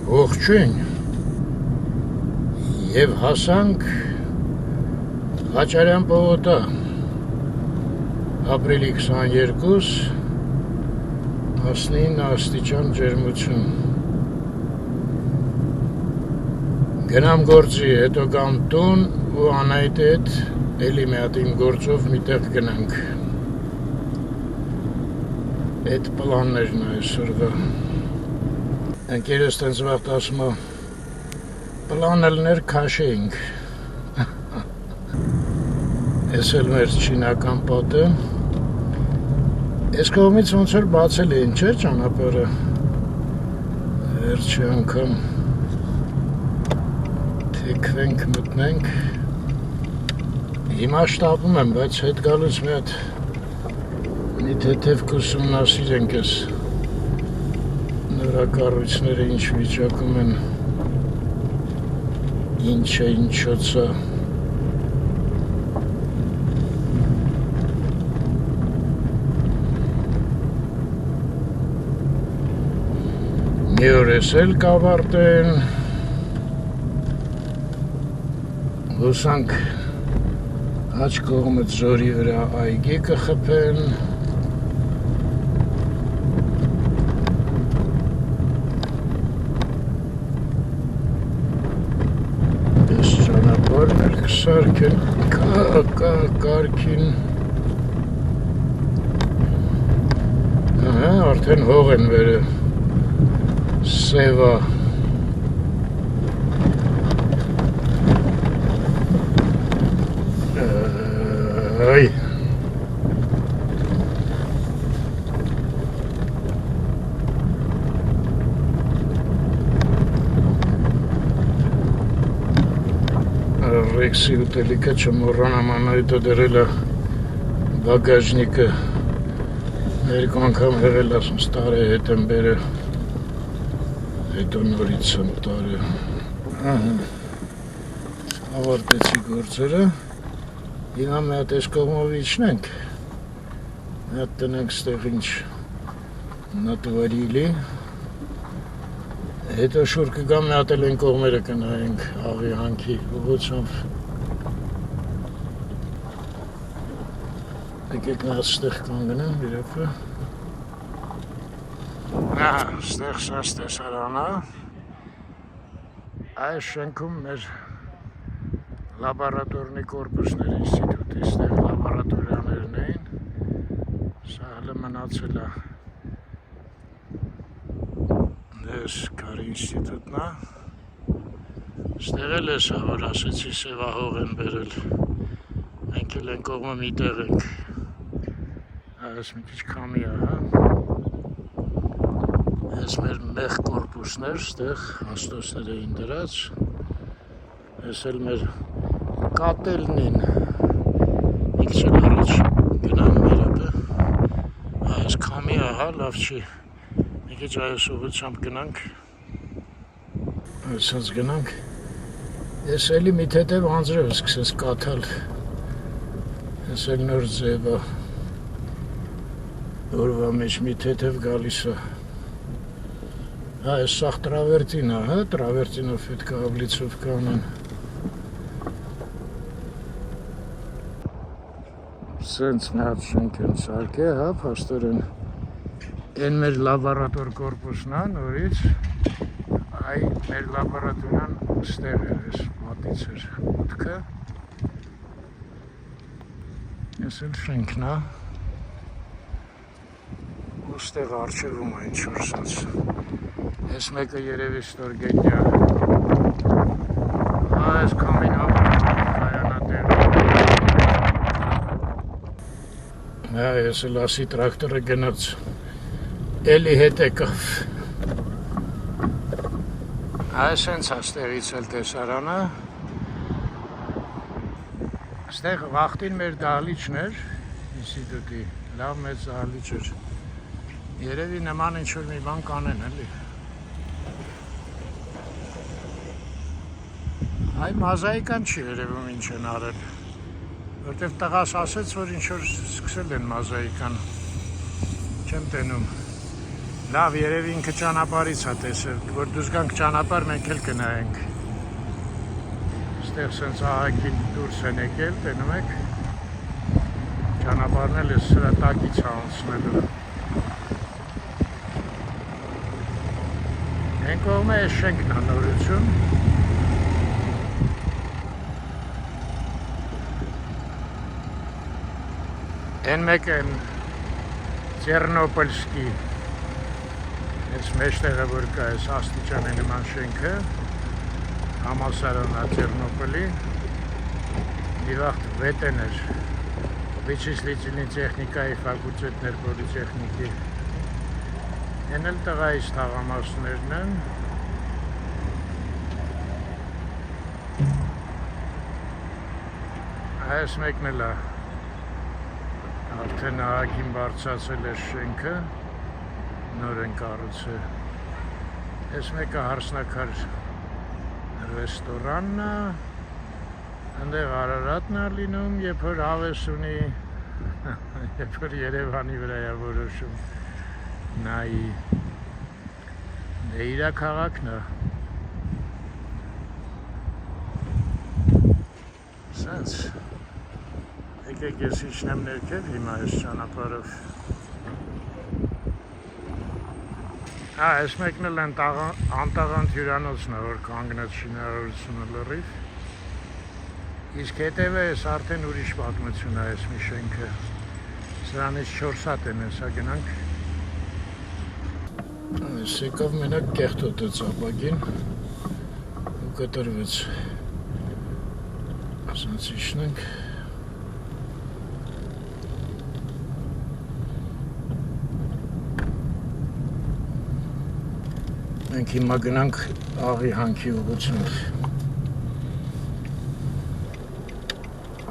Ողջույն եւ հասանք Հաճարյան պողոտա ապրիլի 22 19 աստիճան ջերմություն գնամ գործի, հետո գամ տուն ու Անահիտի հետ էլի մի հատ իմ գործով միտեղ գնանք այդ պլաններն այսօրվա ընկերս տենց վաղտ ասում է պլանել քաշեինք Ես էլ մեր չինական պատը Ես կողմից ոնց որ բացել էին, չէ՞ ճանապարհը Վերջի անգամ թեքվենք մտնենք Հիմա շտապում եմ, բայց հետ գալուց մի հատ մի թեթև կուսումնասիրենք ես նրա կառույցները ինչ վիճակում են Ինչ է, ինչոց է Մի օր ես էլ կավարտեն Հուսանք աջ կողմը ձորի վրա այգի կխփեն Ես ճանապարհներ կսարքեն կարգին Արդեն հող են վերել Սևա Այ Ռեքսի ուտելիքը չմոռանամ Անահիտը դրել է բագաժնիկը երկու անգամ հեղել ասում ստարե հետ եմ բերել Հետո նորից եմ տարել Ավարտեցի գործերը Հիմա մի հատ այս կողմով իջնենք Մի հատ տնենք ստեղ ինչ նատվարիլի Հետո շուր կգամ մի հատ էլ են կողմերը կնայենք աղի հանքի ուղղությամբ Եկեք նա ստեղ կանգնեմ իրոքը Ստեղ սաս տեսարանը Այս շենքում մեր լաբորատորնի կորպուսներ ինստիտուտի ստեղ լաբորատորիաներն էին Սա հլը մնացել է Դες կարի ինստիտուտն է Ստեղ էլ ես որ ասեցի սևահող են բերել Մենք էլ են կողմը մի տեղ ենք Այս մի քիչ քամի է Ես մեր մեղ կորպուսներ ստեղ հաստոսներ էին դրած Ես էլ մեր կատելնին Մի քիչ էլ առաջ գնամ վերապը Այս քամի ահա լավ չի Մի քիչ այս ուղղությամբ գնանք Այսած գնանք Ես էլի մի թեթև անձրև սկսես կաթալ Ես էլ նոր ձև է Օրվա մեջ մի թեթև գալիս է Այս սաղ տրավերտին է, տրավերտինով հետ կաղավլիցով կանեն Սենց մի հատ շենք են սարք է, պաստորեն Են մեր լաբորատոր կորպուսն է, նորից Այ մեր լաբորատորյան ստեղ էր, ես մատից էր մուտքը Ես էլ շենքն է Ու ստեղ արջևում է ինչ-որ սենց Ես մեկը երևի ստորգենյա Այս կամին կայանատեր Ես էլ ասի տրակտորը գնաց Էլի հետ եկավ Այս հենց աստեղից էլ տեսարանը Ստեղ վաղտին մեր դահլիճն էր ինստիտուտի Լավ մեծ դահլիճ էր Երևի նման ինչ-որ մի բան կանեն էլի Այ մազայիկան չի երևում ինչ են արել Որտև տղաս ասեց, որ ինչ-որ սկսել են մազայիկան Չեմ տենում Լավ, երևի ինքը ճանապարհից է տեսել, որ դուրս գանք ճանապարհ, մենք էլ կնայենք։ Այստեղ սենց ահագին դուրս են եկել, տենում եք։ Ճանապարհն էլ սրա տակից է անցնելու։ Այն կողմը էս շենքն է նորություն։ Են մեկ են Տերնոպոլսկի այս մեջտեղը որ կա այս աստիճանի նման շենքը համալսարանն է Տերնոպոլի մի վաղ վետեն էր Վիչիսլիցինի տեխնիկայի ֆակուլտետներ պոլիտեխնիկի են էլ տղայից թաղամասներն են այս մեկն էլ է արդեն ահագին բարձրացել է շենքը, նոր են կառուցել։ Այս մեկը հարսնակար ռեստորանն է, այնտեղ Արարատն է լինում, երբ որ հավես ունի, երբ որ Երևանի վրա է որոշում նայի։ Դե իրա քաղաքն է։ Սենց եկեք ես իջնեմ ներքև հիմա այս ճանապարհով։ Այս մեկն էլ անտաղանդ հյուրանոցն է, որ կանգնած շինարարությունը լրիվ։ Իսկ հետևը էս արդեն ուրիշ պատմություն է այս մի շենքը։ Սրանից 4 հատ են հեսա գնանք։ Այս եկավ մենակ կեղտոտ է ծապագին ու կտրվեց։ Ասենց իջնենք։ Մենք հիմա գնանք աղի հանքի ուղղությամբ։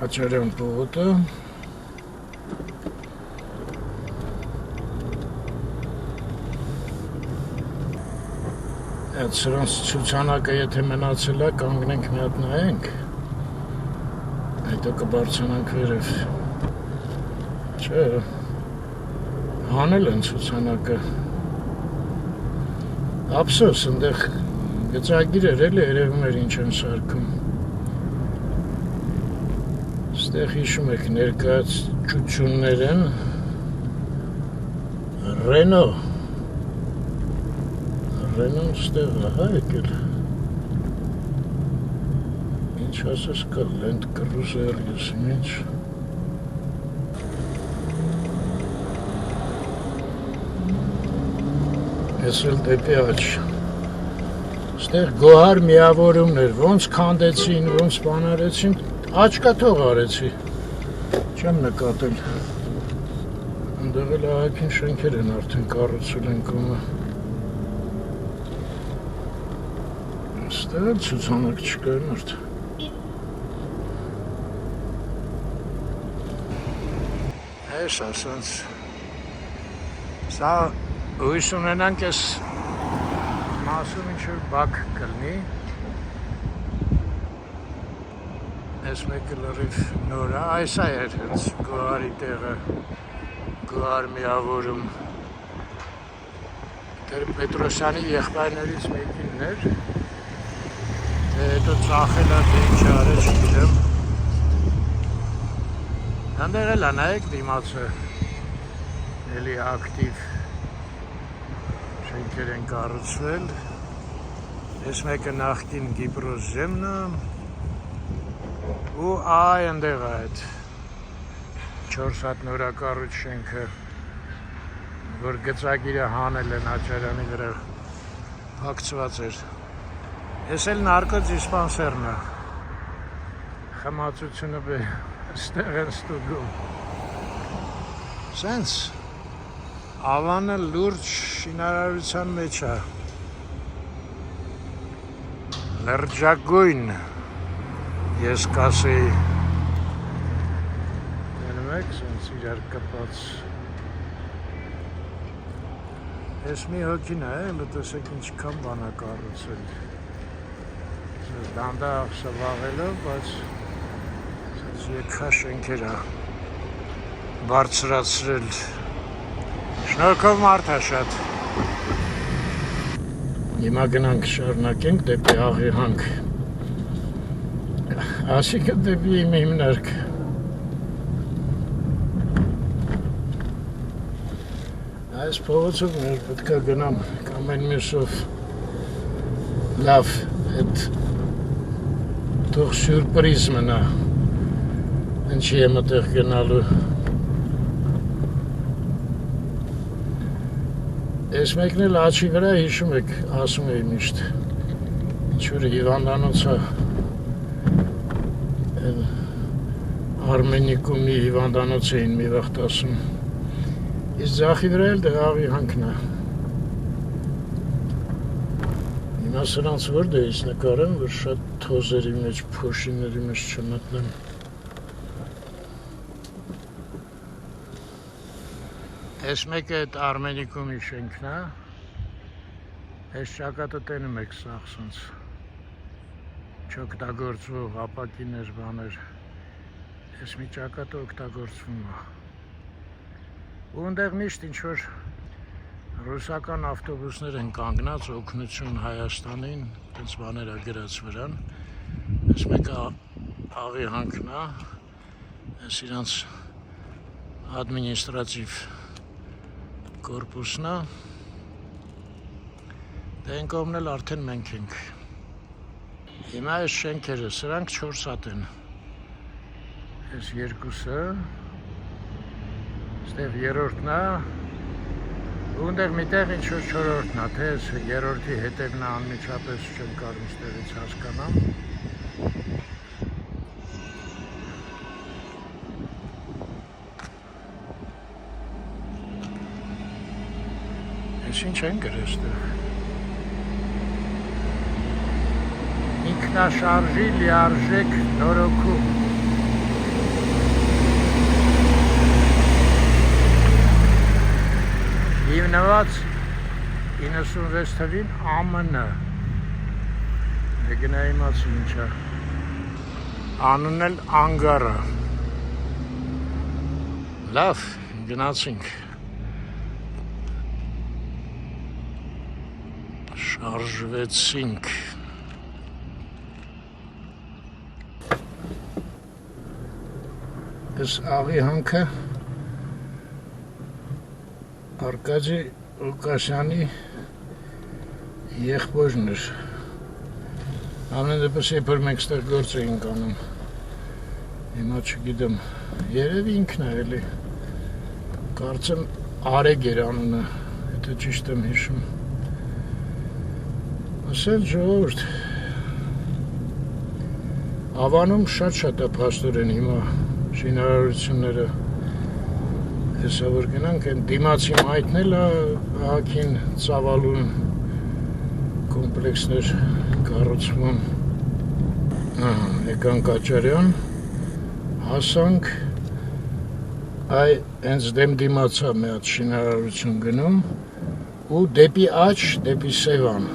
Աչարյան պողոտը։ Այդ սրանց ցուցանակը եթե մնացել է, կանգնենք մի հատ նայենք։ Հետո կբարձրանանք վերև։ Չէ։ Հանել են ցուցանակը։ Ափսոս, ընդեղ գծագիր էր էլի երևում էր ինչ են սարքում։ Ստեղ հիշում եք ներկայացություններ են Ռենոն ստեղ է եկել։ Ինչ ասես կա Land Cruiser, եսիմ ինչ։ Ես էլ դեպի աչ։ Ստեղ գոհար միավորումն էր, ոնց քանդեցին, ոնց բանարեցին, աչքաթող արեցի, չեմ նկատել։ Ընդեղ էլ ահագին շենքեր են արդեն կառուցել են կողմը։ Ստեղ էլ ցուցանակ չկա մարդ։ Այս ասենց, սա Հույս ունենանք ես մասում ինչ-որ բակ կլնի, ես մեկը լրիվ նոր է, այս էր հենց գոհարի տեղը, գոհար միավորում, Պետրոսյանի եղբայրներից մեկինն էր, հետո ծախել է թե ինչ արել չգիտեմ, հանդեղ էլ է նայեք դիմացը, էլի ակտիվ, շենքեր են կառուցվել, ես մեկը նախկին Կիպրոս ջեմն է, ու այ ընդեղ է այդ 4 հատ նորակառույց շենքը, որ գծագիրը հանել են Աչարյանի վրա փակցված էր։ Ես էլ նարկոդիսպանսերն է, խմացությունը ստեղ են ստուգում։ Սենց Ավանը լուրջ շինարարության մեջ է, լրջագույն, ես կասեի, դենում եք, սենց իրար կպած, ես մի հոգին է, լտեսեք ինչքան բան է կառուցել, դանդաղ սվաղելով, բայց սենց եկա շենքեր է բարձրացրել, շնորհքով մարդ է շատ։ Հիմա գնանք շարունակենք դեպի Աղիհանք։ Այսինքն դեպի իմ հիմնարկ։ Այս փողոցով մեր պետք է գնամ ամեն մյուսով լավ այդ թող սյուրպրիզ մնա ինչի եմ այդտեղ գնալու։ Ես մեկն էլ աչի վրա հիշում եք ասում էի միշտ ինչ-որ հիվանդանոցը Արմենիկումի հիվանդանոց էին մի վաղտ ասում Իսկ ձախի վրա էլ դեղ Աղիհանքն է Հիմա սրանց որտեղից նկարեմ, որ շատ թոզերի մեջ, փոշիների մեջ չմտնեմ Ես մեկը այդ Արմենիկումի շենքն է, ես ճակատը տենում եք սաղ սենց, չօգտագործվող ապակիներ բաներ, ես մի ճակատը օգտագործվում է, ու ընդեղ միշտ ինչ-որ ռուսական ավտոբուսներ են կանգնած, օգնություն Հայաստանին, տենց բաներ է գրած վրան, ես մեկը Աղիհանքն է, ես իրանց ադմինիստրատիվ կորպուսն է, դե են կողմն էլ արդեն մենք ենք։ Հիմա այս շենքերը, սրանք 4 հատ են։ Այս երկուսը, ստեղ երրորդն է, ու ընդեղ միտեղ ինչ-որ 4-որդն է, թե այս երրորդի հետևն է անմիջապես չեմ կարող ստեղից հասկանամ։ Ես ինչ են գրել ստեղ։ Ինքնաշարժի լիարժեք նորոգում։ Հիմնված 96 թվին ԱՄՆ։ Գնա իմացի ինչա։ Անունն էլ Անգարը։ Լավ, գնացինք։ Շարժվեցինք։ Այս Աղիհանքը Արկադի Ղուկասյանի եղբորն էր։ Ամեն դեպս երբ մենք ստեղ գործ էինք անում։ Հիմա չգիտեմ, երևի ինքն է էլի։ Կարծեմ Արեգ էր անունը, եթե ճիշտ եմ հիշում։ Ասել ժողովուրդ, Ավանում շատ է փաստորեն հիմա շինարարությունները, հեսա որ գնանք, են դիմացի մայթնել ահագին ծավալուն կոմպլեքսներ կառուցվում, եկանք Աճարյան, հասանք, այ հենց դեմ դիմացա մի հատ շինարարություն գնում ու դեպի աջ, դեպի Սևան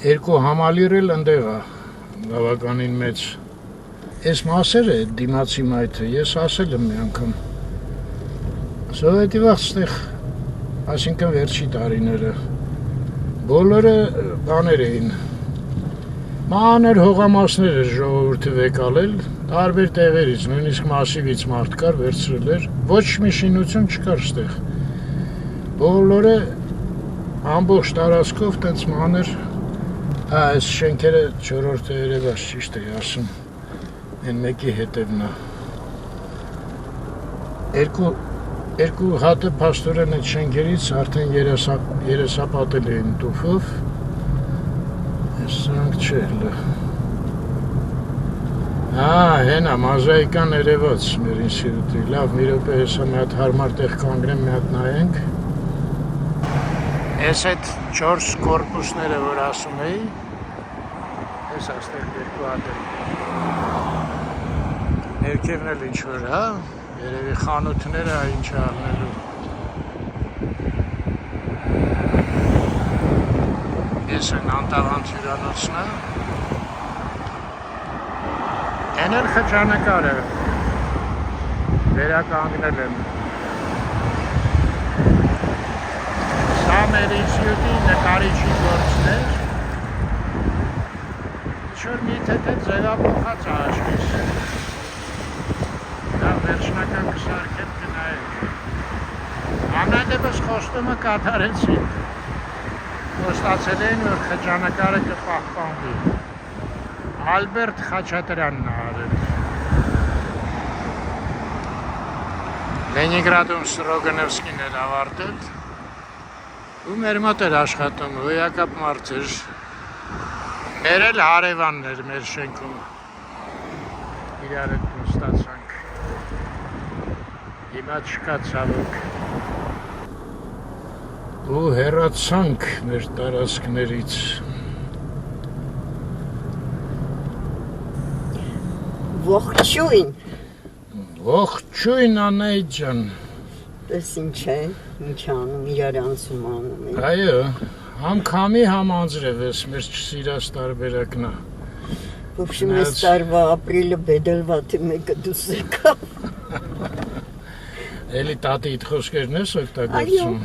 Երկու համալիր էլ ընդեղ է, բավականին մեծ։ Այս մասերը դիմացի մայթը, ես ասել եմ մի անգամ։ Սովետի վաղ ստեղ, այսինքն վերջի տարիները, բոլորը բաներ էին։ Մանր հողամասներ էր ժողովուրդը վեկալել, տարբեր տեղերից, նույնիսկ մասիվից մարդ կար, վերցրել էր, ոչ մի շինություն չկար ստեղ։ Բոլորը ամբողջ տարածքով տենց մանր Այս շենքերը 4-րդը երևաց ճիշտ էի ասում, են մեկի հետևն է։ Երկու հատը փաստորեն այդ շենքերից արդեն երեսապատել էին տուֆով, ես սրանք չելը։ Հենա, մազայիկան երևաց մեր ինստիտուտի, լավ մի րոպե հեսա մի հատ հարմար տեղ կանգնեմ, մի հատ նայենք։ Ես այդ 4 կորպուսները, որ ասում էի, ես աստեղ երկու հատ եմ։ Ներքևն էլ ինչ-որ, հա, երևի խանութները ինչ առնելու։ Ես են անտավանդ հյուրանոցն է։ Են էլ խճանկարը, վերականգնել եմ։ Սա մեր ինստիտուտի նկարիչի գործ թե ձևափոխած է աշխիս։ Դա վերջնական կսարքետ գնայեք։ Ամեն դեպս խոստումը կատարեցին։ Խոստացել էին, որ խճանկարը կպահպանվի։ Ալբերտ Խաչատրյանն է արել։ Լենինգրադում Ստրոգանովսկին էր ավարտել ու մեր մոտ էր աշխատում, հոյակապ մարդ էր։ Մեր էլ հարևանն էր մեր շենքում։ Իրար հետ ստացանք։ Հիմա չկա ցավոք։ Ու հեռացանք մեր տարածքներից։ Ողջույն։ Ողջույն Անահիտ ջան։ Դες ինչ է, ինչ անում, իրար անցում անում է։ Այո, համ քամի, համ անձրև ես, մեր չսիրած տարբերակն է։ В общем, այս տարվա ապրիլը բեդելվատի մեկը դուս եկավ։ Էլի տատիդ խոսքերն ես օգտագործում։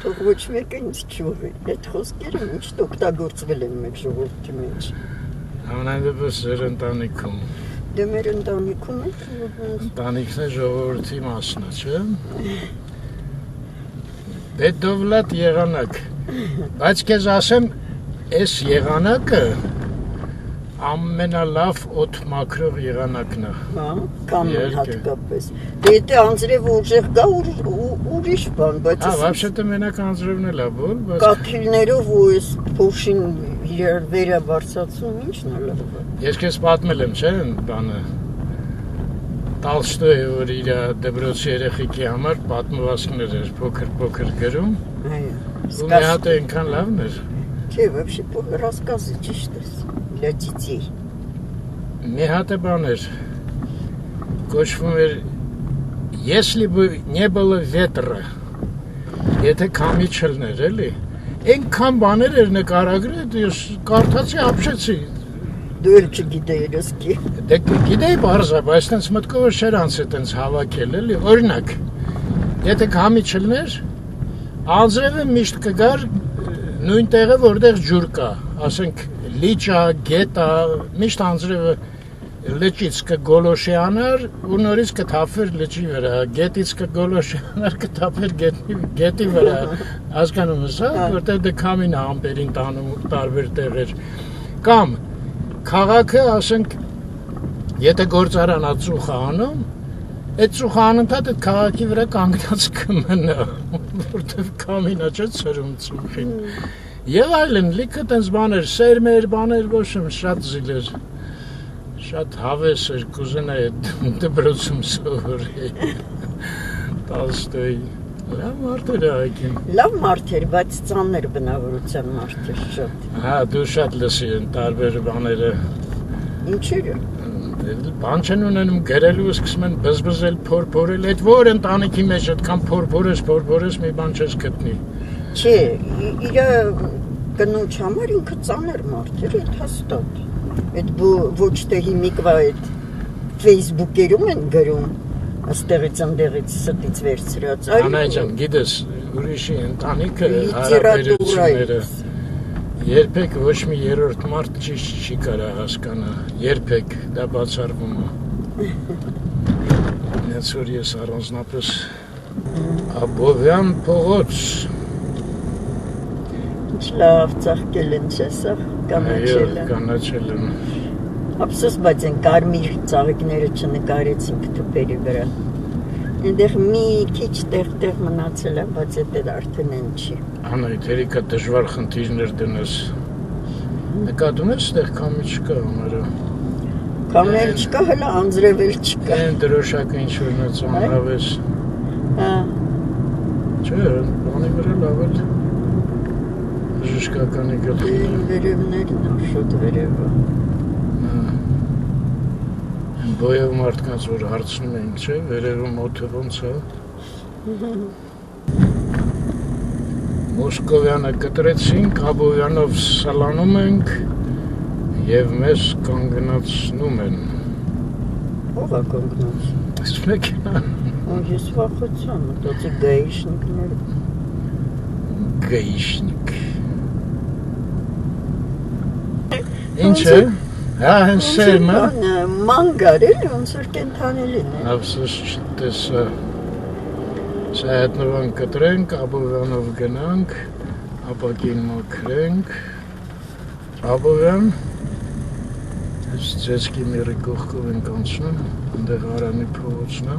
Թող ոչ մեկը ինձ չուղի, այդ խոսքերը միշտ օգտագործվել են մեր ժողովրդի մեջ։ Ամենայնպես ձեր ընտանիքում։ Դե մեր ընտանիքում է։ Ընտանիքն է ժողովրդի մասն է, չէ՞։ Բեդովլատ եղանակ։ Բայց քեզ ասեմ, այս եղանակը ամենալավ օդ մաքրող եղանակն է։ Հա, կամեն հատկապես։ Դե եթե անձրև ուժեղ գա ուրիշ բան, բայց Հա, вообще-то մենակ անձրևն էլ է բոլ, բայց կաթիլներով ու այս փոշին իրար վերաբարձացում ի՞նչն է լավ։ ես քեզ պատմել եմ, չէ՞, բանը։ Տոլստոյը, որ իր դպրոցի երեխեքի համար պատմվածքներ էր փոքր գրում։ Այո։ Ու մի հատ այնքան լավն էր։ Չէ, вообще рассказы ճիշտ է для детей։ Մի հատ բան էր։ Կոչվում էր Если бы не было ветра, եթե քամի չլներ, էլի։ Այնքան բաներ էր նկարագրել, ես կարդացի, ապշեցի։ Դու էլ չգիտեիր ըսկի։ Դե գիտեի բարձր, բայց տենց մտքովս չէր անցել տենց հավաքել, էլի։ Օրինակ, եթե քամի չլներ, անձրևը միշտ կգար նույն տեղը, որտեղ ջուր կա, ասենք լիճա, գետա, միշտ անձրևը լճից կգոլոշի անար ու նորից կթափվեր լճի վրա, գետից կգոլոշի անար կթափվեր գետի վրա, հասկանում ես, հա, որտեղ դե քամին է ամպերին տանում տարբեր տեղեր։ Կամ քաղաքը, ասենք, եթե գործարանա ծուխ անում, այդ ծուխը անընդհատ այդ քաղաքի վրա կանգնած կմնա, որտեղ քամին է չէ ցրում ծուխին։ Եվ այլն, լիքը տենց բաներ, սերմեր, բաներ, ոչմ, շատ զիլ էր, շատ հավես էր, կուզենայի դպրոցում սովորեի, Տոլստոյի, լավ մարդ էր ակին։ Լավ մարդ էր, բայց ծանր բնավորության մարդ էր շատ։ Հա, դու շատ լսի են տարբեր բաները։ Ինչերը։ Բան չեն ունենում գրելու, սկսում են բզբզել, փորփորել, այդ որ ընտանիքի մեջ այդքան փորփորես, մի բան չես գտնի։ Չէ, իր կնոջ համար ինքը ծանր մարդ էր, այդ հաստատ։ Այդ ոչ թե հիմիկվա այդ Facebook-երում են գրում, աստեղից ընդեղից ստից վերցրած։ Անահիտ ջան, գիտես, ուրիշի ընտանիքը հարաբերությունները երբեք ոչ մի երրորդ մարդ ճիշտ չի կարա հասկանա, երբեք դա բացառվում է։ Հենց որ ես առանձնապես Աբովյան փողոց Լավ ծաղկել են չեսա, կանաչել են։ Կանաչել են։ Ափսոս, բայց են կարմիր ծաղիկները չնկարեցինք թփերի վրա։ Այնտեղ մի քիչ տեղ մնացել է, բայց դա արդեն են չի։ Անահիտ, երիկա դժվար խնդիրներ դնես։ Նկատում ես, այդտեղ քամի չկա համարը։ Քամի չկա, հələ անձրև էլ չկա։ Այն դրոշակը ինչ-որ նա ծանրավես։ Հա։ Չէ, բանի վրա լավ էլ Ժշկականի գլխին։ Վերևներն է, շուտ վերևը։ Բոյով մարդկանց որ հարցնում ենք, չէ, վերևում օդը ոնց է։ Մոսկովյանը կտրեցինք, Աբովյանով սալանում ենք և մեզ կանգնացնում են։ Ով է կանգնած։ Այս մեքենան։ Ես վախեցա, մտածի գայիշնիկներ։ Գայիշնիկ։ Ինչ է։ Հա, հենց սերմը։ Մանգար էլի, ոնց որ կենթանելին է։ Ավսոս չտեսա։ Սա հետնովան կտրենք, Աբովյանով գնանք, ապակին մաքրենք։ Աբովյան, այս ձեսկի մերի կողքով ենք անցնում, ընդեղ Արանի փողոցն է։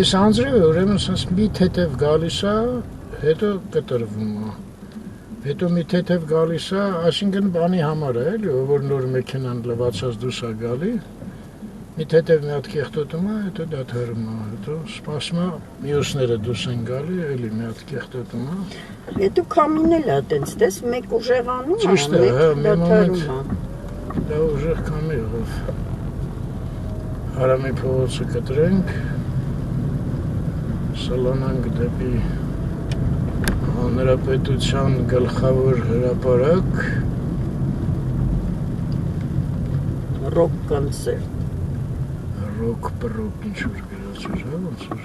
Այս անձրևը ուրեմն ասես մի թեթև գալիս է, հետո կտրվում է։ Հետո մի թեթև գալիս է, այսինքն բանի համար է, էլի, որ նոր մեքենան լվացած դուրս է գալի, մի թեթև մի հատ կեղտոտում է, հետո դադարում է, հետո սպասում է, մյուսները դուրս են գալի, էլի մի հատ կեղտոտում է։ Հետո կամին էլ է տենց, տես մեկ ուժեղանում է, Ճիշտ է, հա, մեկ մի դադարում է։ Դա ուժեղ կամի եղավ։ Արամի փողոցը կտրենք, սլանանք դեպի Հանրապետության գլխավոր հրապարակ Ռոք կոնցերտ։ Ռոք պրոք ինչ-որ գրած էր, հա, ոնց որ։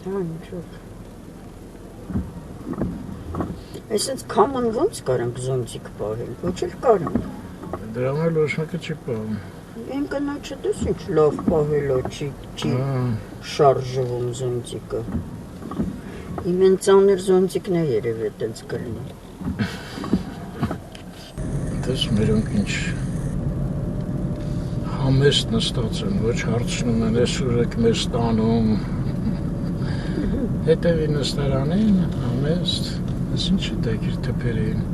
Հա, ինչ-որ։ Այսինքն կամոն ոնց կարանք զոնտիկ պահենք, ոչ էլ կարանք։ Դրա համար ոչ մեկը չի պահում։ Են կնոջը դες ինչ լավ պահելո չի շարժվում զոնտիկը։ Իմեն ծանր զոնտիկն է երևի տենց կլինի։ Դες մերոնք ինչ համեստ նստած են, ոչ հարցնում են, այսօր եք մեզ տանում։ Հետևի նստարանին, համեստ, այս ինչ է տակիր թպերին։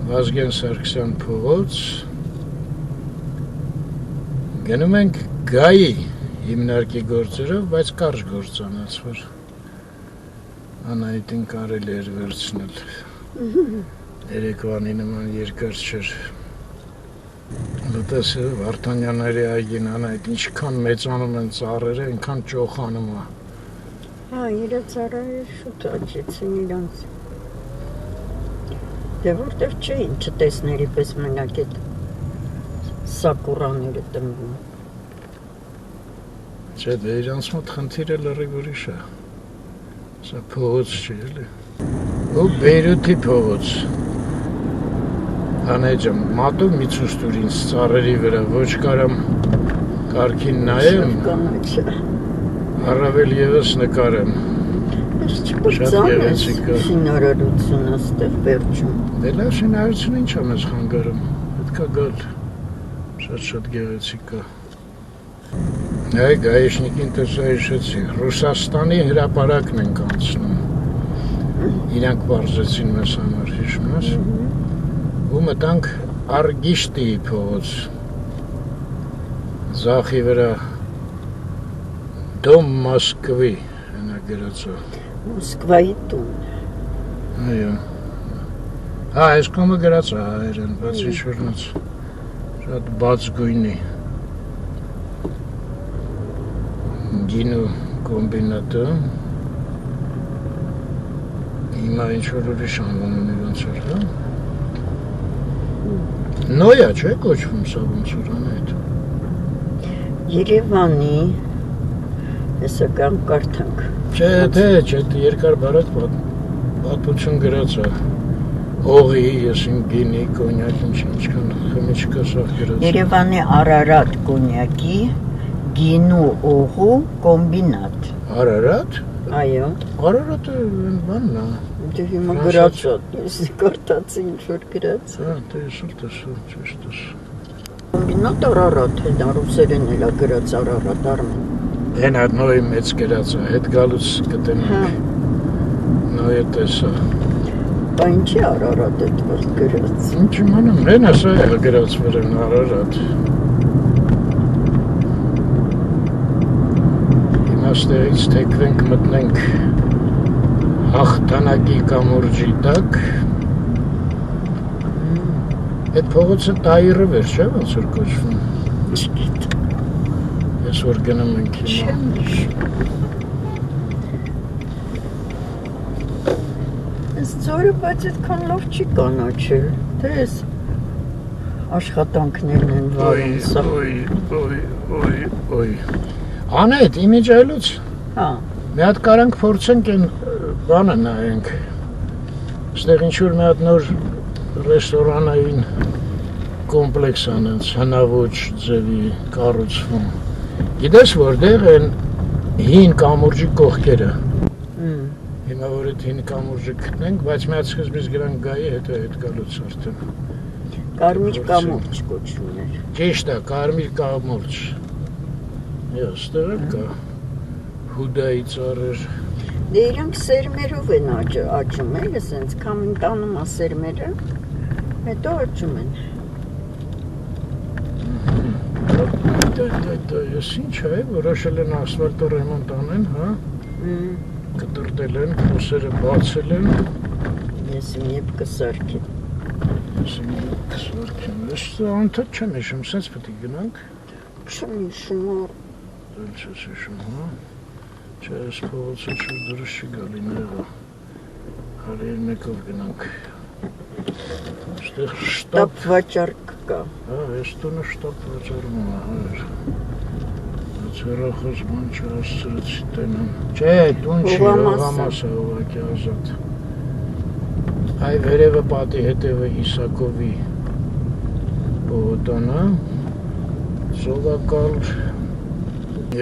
Վազգեն Սարգսյան փողոց, գնում ենք գայի հիմնարկի գործերով, բայց կարճ գործանած, որ Անահիտին կարելի էր վերցնել, երեկվանի նման երկար չէր, լտես է Վարդանյանների այգին Անահիտ, ինչքան մեծանում են ծառերը, այնքան ճոխանում է։ Հա, իրա ծառերը շուտ աճեցին իրանց։ Դե որտեղ չէին չտեսների պես մենակ էտ սակուրաները տնվում։ Չէ, դե իրանց մոտ խնդիրը լրիվ ուրիշ է։ Սա փողոց չի, էլի։ Ու Բեյրութի փողոց։ Անեջամ, մատով մի ցուստուր ինձ ծառերի վրա, ոչ կարամ կարգին նայեմ, առավել ևս նկարեմ։ Շատ գեղեցիկ է։ Շինարարություն աստեղ վերջում։ Դե լավ շինարարություն ինչ է մեզ խանգարում, պետք է գալ, շատ գեղեցիկ է։ Այ գայիշնիկին տեսա հիշեցի, Ռուսաստանի հրապարակն ենք անցնում, իրանք պարզեցին մեզ համար, հիշում ես, ու մտանք Արգիշտիի փողոց, Զախի վրա, Դոմ Մոսկվի, հենա գրածը։ Մոսկվայի տուն։ Այո։ Հա, այս կոմը գրած է հայերեն, բայց ինչ-որնոց, շատ բաց գույնի։ Գինու կոմբինատը հիմա ինչ-որ ուրիշ անվան ունի ոնց որ, հա? Նոյա չէ կոչվում սա ոնց որ անետ։ Երևանի հեսա կամ կարդանք։ Չէ, երկար բարակ պատմություն գրած է։ Օղի, եսին գինի, կոնյակ, ինչքան խմիչքա սաղ գրած է։ Երևանի Արարատ կոնյակի գինու օղու կոմբինատ։ Արարատ։ Այո։ Արարատը բանն է։ Դե հիմա գրած է, ես կարդացի ինչ-որ գրած է։ Հա, դե ես էլ տեսա, ճիշտ ես։ Կոմբինատ Արարատ է, դա ռուսերեն էլ է գրած Արարատ Արմեն։ Հեն այդ նոյի մեծ գրած է, հետ գալուց կտենանք։ Նոյը տեսա։ Բա ինչի Արարատ է դվալ գրած։ Ինչ իմանամ, հեն ասա է գրած վրեն Արարատ։ Ստեղից թեքվենք մտնենք հաղթանակի կամուրջի տակ այդ փողոցը տայիրը վեր չէ ոնց որ կոչվում ես որ գնում ենք հիմա այս ծորը բայց այդքան լավ չի կանաչել թե ես աշխատանքներն են վարում սա Ոյ Անետ, իմիջ այլուց Հա Մի հատ կարանք փորձենք այն բանը նայենք Ստեղ ինչ-որ մի հատ նոր ռեստորանային կոմպլեքս անց հնաոճ ձևի կառուցվում։ Գիտես որտեղ են հին կամուրջի կողքերը։ Հիմա որ այդ հին կամուրջը գտնենք, բայց մի հատ սկզբից գրանք գայի, հետո հետ գալուց արդեն։ Կարմիր կամուրջ կոչվում էր։ Ճիշտ է, կարմիր կամուրջ։ Այստեղ էլ կա հուդայի ծառեր։ Դե իրանք սերմերով են աճում, էլի, սենց քամին տանում է սերմերը, հետո աճում են։ Դա ես ինչ է, որոշել են ասֆալտը ռեմոնտ անեն, հա։ Կտրտել են, քոսերը բացել են։ Ես իմ եբ կսարքեմ։ Ես անդադ չեմ հիշում, սենց պետք է գնանք։ Չեմ հիշում։ Դել չես հիշում, հա։ Չէ, ես փողոցը չէ դուրս չի գալի նեղա։ Հարի մեկով գնանք։ Այստեղ շտապ վաճառք կա։ Հա, ես տունը շտապ վաճառում է, հար։ Բայց հեռախոս բան չհասցրեցի տենամ։ Չէ, տուն չի, հողամաս է ուղղակի ազատ։ Այ վերևը պատի հետևը Իսակովի պողոտանը, Սովակալ,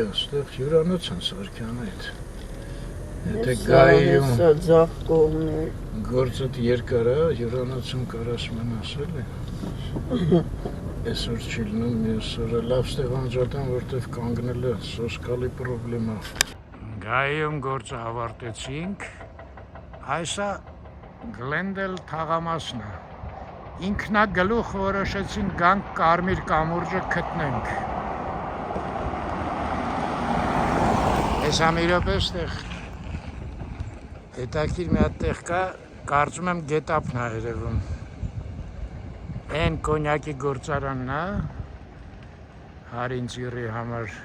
այստեղ հյուրանոց են Սարգյանը հետ։ Եթե գայում ձախ կողմներ գործդ երկար է, հյուրանոցում կարաս մնաս էլի։ Այսօր չի լինում, մյուս օրը լավ ստեղ անջատեմ, որտև կանգնելը սոսկալի պրոբլեմ է։ Գայում գործը ավարտեցինք, այսա Գլենդել թաղամասն է։ Ինքնագլուխ որոշեցինք գանք կարմիր կամուրջը գտնենք։ Այս ամիրոպես տեղ հետաքրքիր մի հատ տեղ կա, կարծում եմ գետափն է երևում։ Այն կոնյակի գործարանն է, հարինձիրի համար։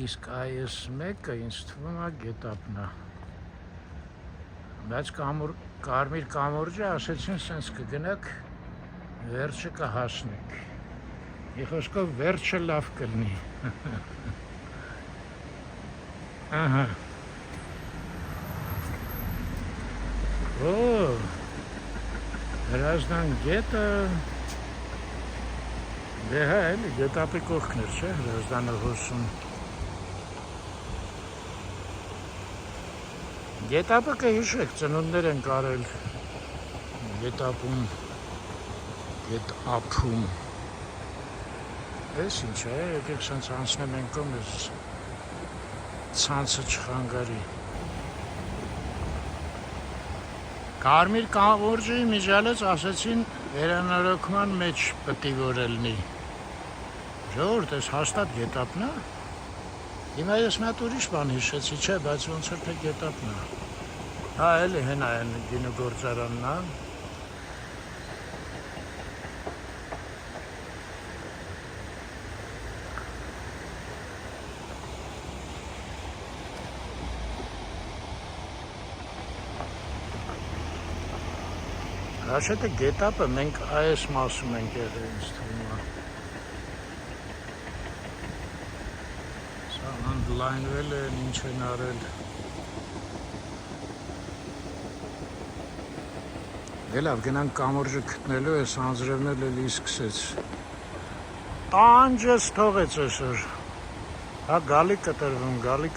Իսկ այս մեկը ինձ թվում է գետափն է։ Բայց կարմիր կամուրջը ասեցին սենց կգնաք, վերջը կհասնեք։ Մի խոսքով վերջը լավ կլինի։ Ահա։ Օ, Հրազդան գետը, դե հա էլի գետափի կողքն էր, չէ, Հրազդանը հոսում։ Գետափը կհիշեք, ծնունդներ են կարել գետափում, գետափում։ Ես ինչ է, եկեք սենց անցնեմ են կոմ, ես ցանցը չխանգարի։ Կարմիր կամուրջի միջալից ասեցին վերանորոգման մեջ պտի որ լինի։ Ժողովուրդ, ես հաստատ գետափն է։ Հիմա ես մի հատ ուրիշ բան հիշեցի, չէ, բայց ոնց էր թե գետափն է։ Հա, էլի հենա են գինու գործարանն է։ Հաշետ է գետափը մենք այս մասում ենք եղել ինձ թվում է։ Սա հանդլայնվել են, ինչ են արել։ Լավ, գնանք կամուրջը գտնելու, այս անձրևն էլ էլի սկսեց։ Տանջս թողեց այսօր։ Հա, գալի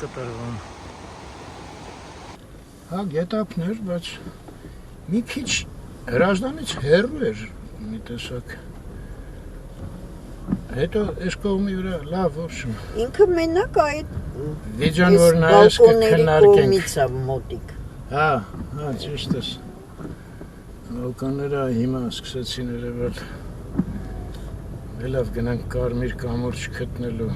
կտրվում։ Հա, գետափն էր, բայց մի քիչ Հրազդանից հեռու էր մի տեսակ։ Հետո այս կողմի վրա լավ ոչմ։ Ինքը մենակ այդ Վիճան որ նայես կքննարկենք։ կողմից է մոտիկ։ Հա, ճիշտ ես։ Բալկանները հիմա սկսեցին երևալ։ Լավ գնանք կարմիր կամուրջ գտնելու։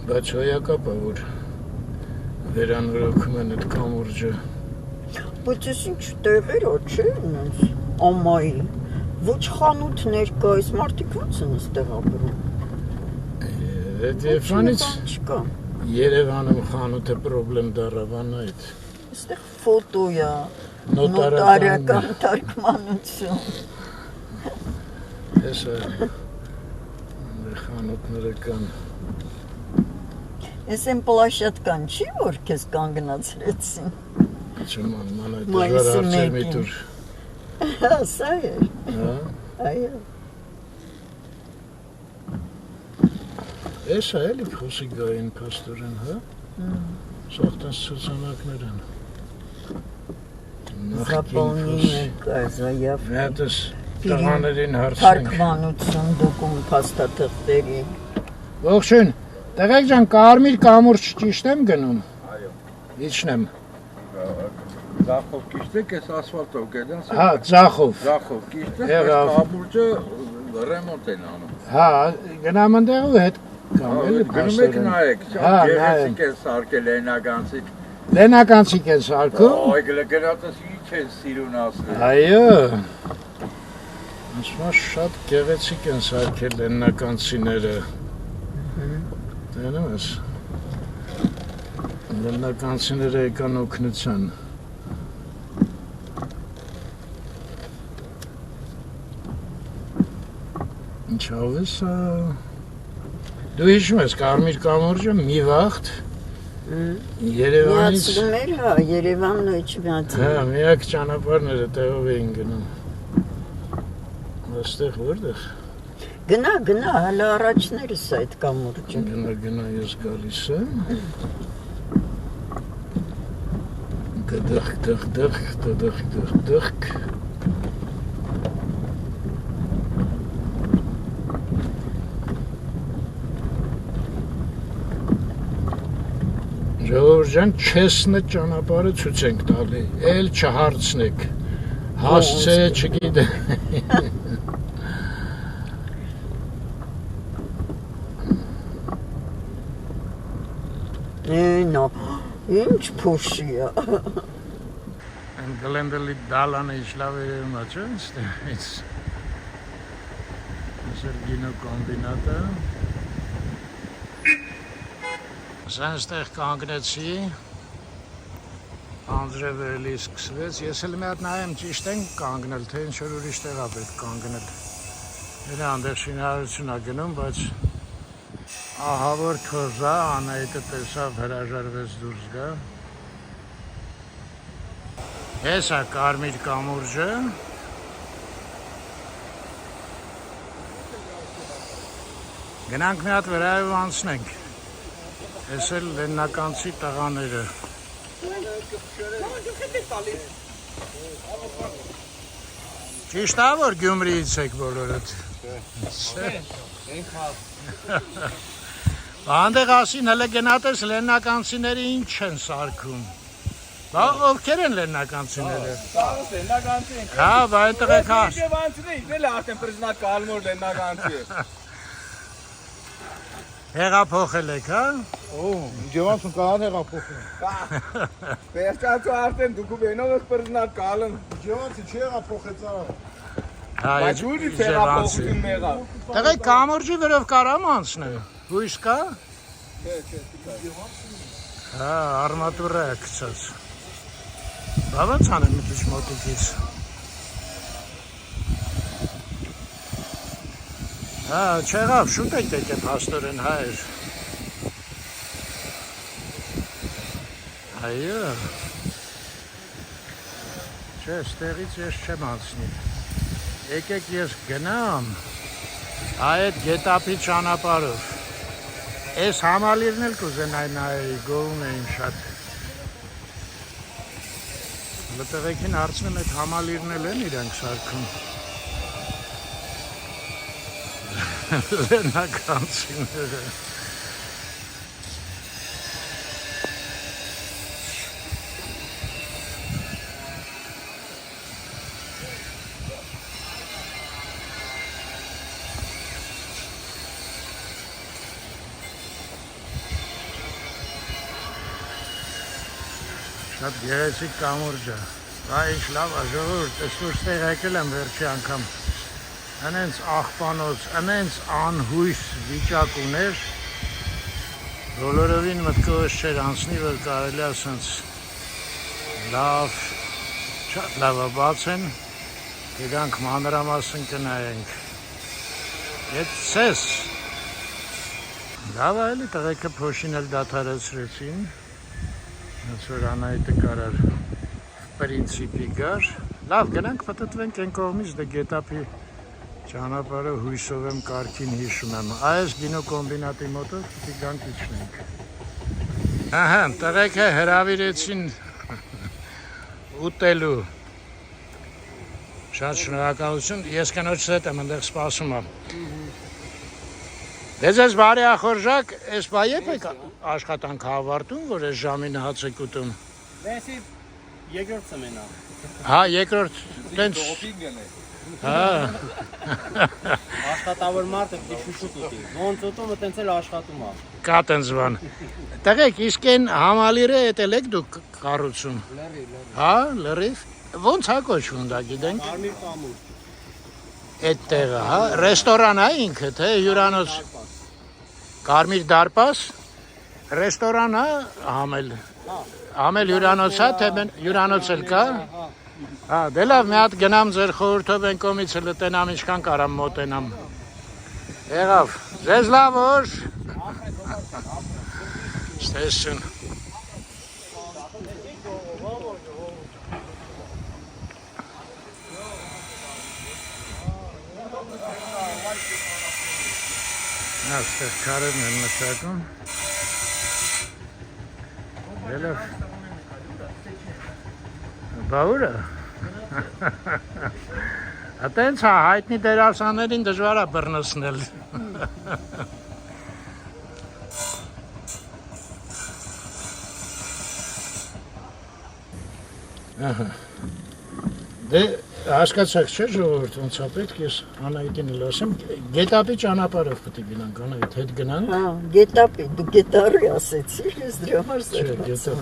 Բայց հոյակապ է որ վերանորոգում են այդ կամուրջը։ Բայց ես ինչ տեղեր ա, չէ, նենց, ամայի, ոչ խանութներ կա, այս մարդիկ ոնց են ստեղ ապրում։ Եվանից Երևանում խանութը պրոբլեմ դարավան այդ։ Այստեղ ֆոտոյա, նոտարական թարգմանություն։ Ես խանութները կան։ Ես են պլաշատկան չի, որ քեզ կանգնացրեցին։ Չման, մանա Մայիսի դժվար հարցեր մի մեկին։ տուր։ Սա է։ Հա։ Այո։ Էս է էլի խոսի գային փաստորեն, հա։ Սողտանց ցուցանակներ են։ Заполнение заявки։ Հետս տղաներին հարցնենք։ Թարգմանություն դոկում փաստաթղթերի։ Ողջույն, տղեկ ջան, կարմիր կամուրջ ճիշտ եմ գնում։ Այո։ Իջնեմ։ Ձախով կիշտեք, ես ասֆալտով գետան։ Հա, ձախով։ Ձախով կիշտեք, Եղավ։ այս կամուրջը ռեմոնտ են անում։ Հա, գնամ ընդեղ ու հետ կամ էլի Գնում եք նայեք, Հա, գեղեցիկ են սարքել հենականցիկ։ Լենականցիկ են սարքում։ Այ գնացած ինչ են սիրուն ասել։ Այո։ Ասում շատ գեղեցիկ են սարքել լենականցիները։ Տենում ես։ Լենականցիները եկան օգնության։ Ինչով է սա։ Դու հիշում ես կարմիր կամուրջը մի վաղտ Երևանից Միացնում էր, հա, Երևանն ու չմիացնում։ հա, միակ ճանապարհները տեղով էին գնում։ Այստեղ որտեղ։ Գնա, հələ առաջներս այդ կամուրջը։ Գնա ես գալիս եմ։ Գդղ։ Ժողովուրդ ջան, չեսնը ճանապարհը ցույց ենք տալի, էլ չհարցնեք։ Հասցե չգիտեմ։ Նո, ինչ փոշի է։ Են գլենդելի դալանը իջլավ երևում է, չէ՞, այստեղից։ Ասել գինո կոմբինատը։ Սա այստեղ կանգնեցի, անձրևելի սկսվեց, ես էլ մի հատ նայեմ ճիշտ ենք կանգնել, թե ինչ-որ ուրիշ տեղ է պետք կանգնել։ Դրա հանդեպ շինարարություն է գնում, բայց ահա որ թոզա, Անահիտը տեսավ, հրաժարվեց դուրս գա։ Ես է կարմիր կամուրջը։ Գնանք մի հատ վրայով անցնենք։ Ես էլ լեննականցի տղաները։ Ճիշտ է, որ Գյումրիից եք բոլորդ։ Հանդեղ ասին, հələ գնատես լեննականցիները ինչ են սարքում։ Բա ովքեր են լեննականցիները։ Լեննականցի են։ Հա, բա այնտեղ եք հաշ։ Եվանցին է, էլ արդեն պրեզնատ կալմոր լեննականցի է։ Հեղափոխել եք, հա։ Ջևանցուն կան հեղափոխել։ Վերջացու արդեն դուք բենով ես պրեզնատ կալն։ Ջևանցի չի հեղափոխեց արա։ Հա, Բայց ուրիշ հեղափոխություն մեղա։ Տղեկ կամուրջի վրով կարամ անցնել։ Հույս կա։ Չէ։ Հա, արմատուրա է գցած։ Բա ոնց անեմ մի քիչ մոտիկից։ Հա, չեղավ, շուտ եք եկել փաստորեն հայր։ Այո։ Չէ, ստեղից ես չեմ անցնի։ Եկեք ես գնամ այդ գետապի ճանապարհով։ Այս համալիրն էլ կուզենայի նայեի, գովում էին շատ։ Լտեղեքին հարցնեմ այդ համալիրն էլ են իրանք սարքում։ Լեննականցիները։ Շատ գեղեցիկ կամուրջ է։ Դա ինչ լավ է, ժողովուրդ, այստեղ եկել եմ վերջի անգամ։ Անենց աղբանոց, անենց անհույս վիճակ ուներ, բոլորովին մտքովս չէր անցնի, որ կարելի է ասենց լավ, շատ լավ է բացեն, գանք մանրամասն կնայենք։ Ետ սես, Լավ այլի տղեկը փոշին էլ դադարեցրեցին։ Ոնց որ Անահիտը կարար պրինցիպի գար։ Լավ, գնանք պտտվենք այն կողմից, դե գետափի ճանապարհը հույսով եմ կարգին հիշում եմ։ Այս գինոկոմբինատի մոտով պիտի գանք իջնենք։ Ահա, տղեկը հրավիրեցին ուտելու։ Շատ շնորհակալություն, ես կնոջս հետ եմ այնտեղ սպասում եմ։ Դե ձեզ բարի ախորժակ, այս բա երբ եք աշխատանքը ավարտում, որ այս ժամին հաց եք ուտում։ Դեսի երկրորդ սեմենա։ Հա, երկրորդ տենց։ Հա։ Աշխատավոր մարդը պիտի շուշուտ ուտի։ Ոնց ուտում է տենց էլ աշխատում է։ Կա տենց բան։ Տղեկ, իսկ այն համալիրը էտել եք դուք կառուցում։ Լրիվ։ Հա, լրիվ։ Ոնց հա կոչվում դա գիտենք։ Կարմիր կամուր։ Այդ տեղը, հա, ռեստորան է ինքը, թե հյուրանոց։ Կարմիր դարպաս, ռեստորան է, համել հյուրանոց է, թե հյուրանոց էլ կա։ Հա, դե լավ, մի հատ գնամ ձեր խորհրդով են կոմից լտենամ, ինչքան կարամ մոտենամ։ Եղավ, ձեզ լավ օր։ Ստեսություն։ Այստեղ քարերն են մշակում։ Դելով բաուրը։ Ատենց հա, հայտնի դերասաններին դժվար է բռնցնել։ Ահա։ Դե հասկացաք չէ ժողովուրդ ոնց է պետք ես Անահիտին էլ ասեմ գետափի ճանապարհով պետք է գնանք Անահիտ հետ գնանք Հա գետափի դու գետարի ասեցիր ես դրա համար գետափ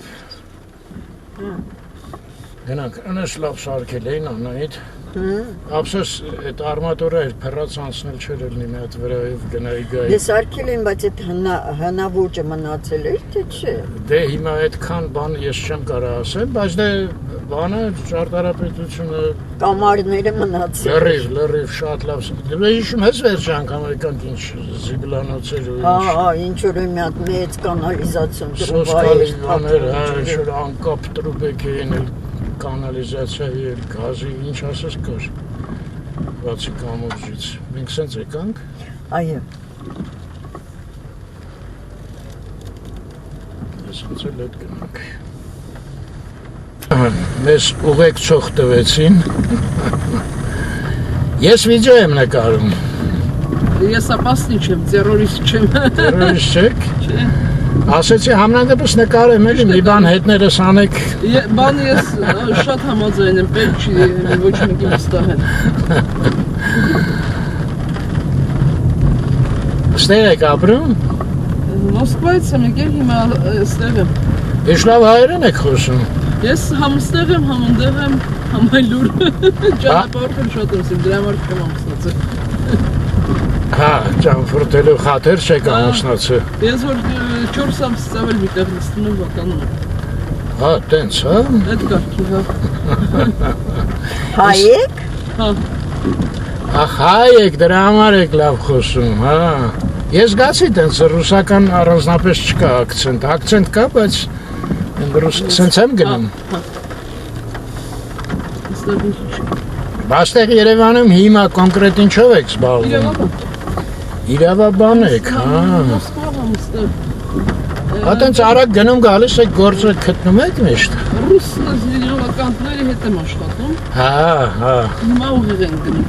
գնանք անես լավ շարքել էին Անահիտ Ափսոս այդ արմատուրը էր փռած անցնել չէր լինի մի հատ վրայով գնայի գայի Դե սարքել են բայց այդ հնաոճը մնացել էր թե չէ Դե հիմա այդքան բան ես չեմ կարող ասել բայց դե բանը ճարտարապետությունը կամարները մնացել լրիվ շատ լավ դե հիշում ես վերջ անգամ եկանք ինչ զիբլանոցեր ու Հա ինչ որ մի հատ մեծ կանալիզացիոն սոսկալի բաներ հա ինչ որ անկապ տրուբեք էին կանալիզացիայի էլ գազի ինչ ասես կար բացի կամուրջից մենք սենց եկանք այո սենց էլ հետ գնանք մեզ ուղեկցող տվեցին ես վիդեո եմ նկարում Ես ապասնիչ եմ, տերորիստ չեմ Տերորիստ չեք? Չէ Ասեցի համնանդեպս նկարեմ էլի մի բան հետներս անեք Բան ես շատ համաձայն եմ, պետք չի ոչ մեկի վստահել Ստեղ եք ապրում? Մոսկվայից եմ եկել, հիմա ստեղ եմ Ինչ լավ հայերեն եք խոսում? Ես համ ստեղ եմ, համ ընդեղ եմ, համ այլուր Ճանապարհորդել շատ եմ սիմ, դրա համար չեմ ամուսնացել Հա, ճանապարհորդելու խաթեր չեք ամուսնացել Ես որ 4 ամս ծավել մի տեղ նստում եմ վականում եմ Հա, տենց, հա? Այդ կարգի, հա Հայ եք? Հա Ախ, հայ եք, դրա համար եք լավ խոսում, հա Ես գացի տենց ռուսական առանձնապես չկա ակցենտ կա, բայց սենց եմ գնում Բաստեղ Երևանում հիմա կոնկրետ ինչով եք զբաղվում Իրավաբան եք, հա Մոսկվա եմ ստեղ Հա տենց արագ գնում գալիս եք գործը գտնում եք միշտ Ռուս իրավականների հետ եմ աշխատում Հա Հիմա ուղիղ են գնում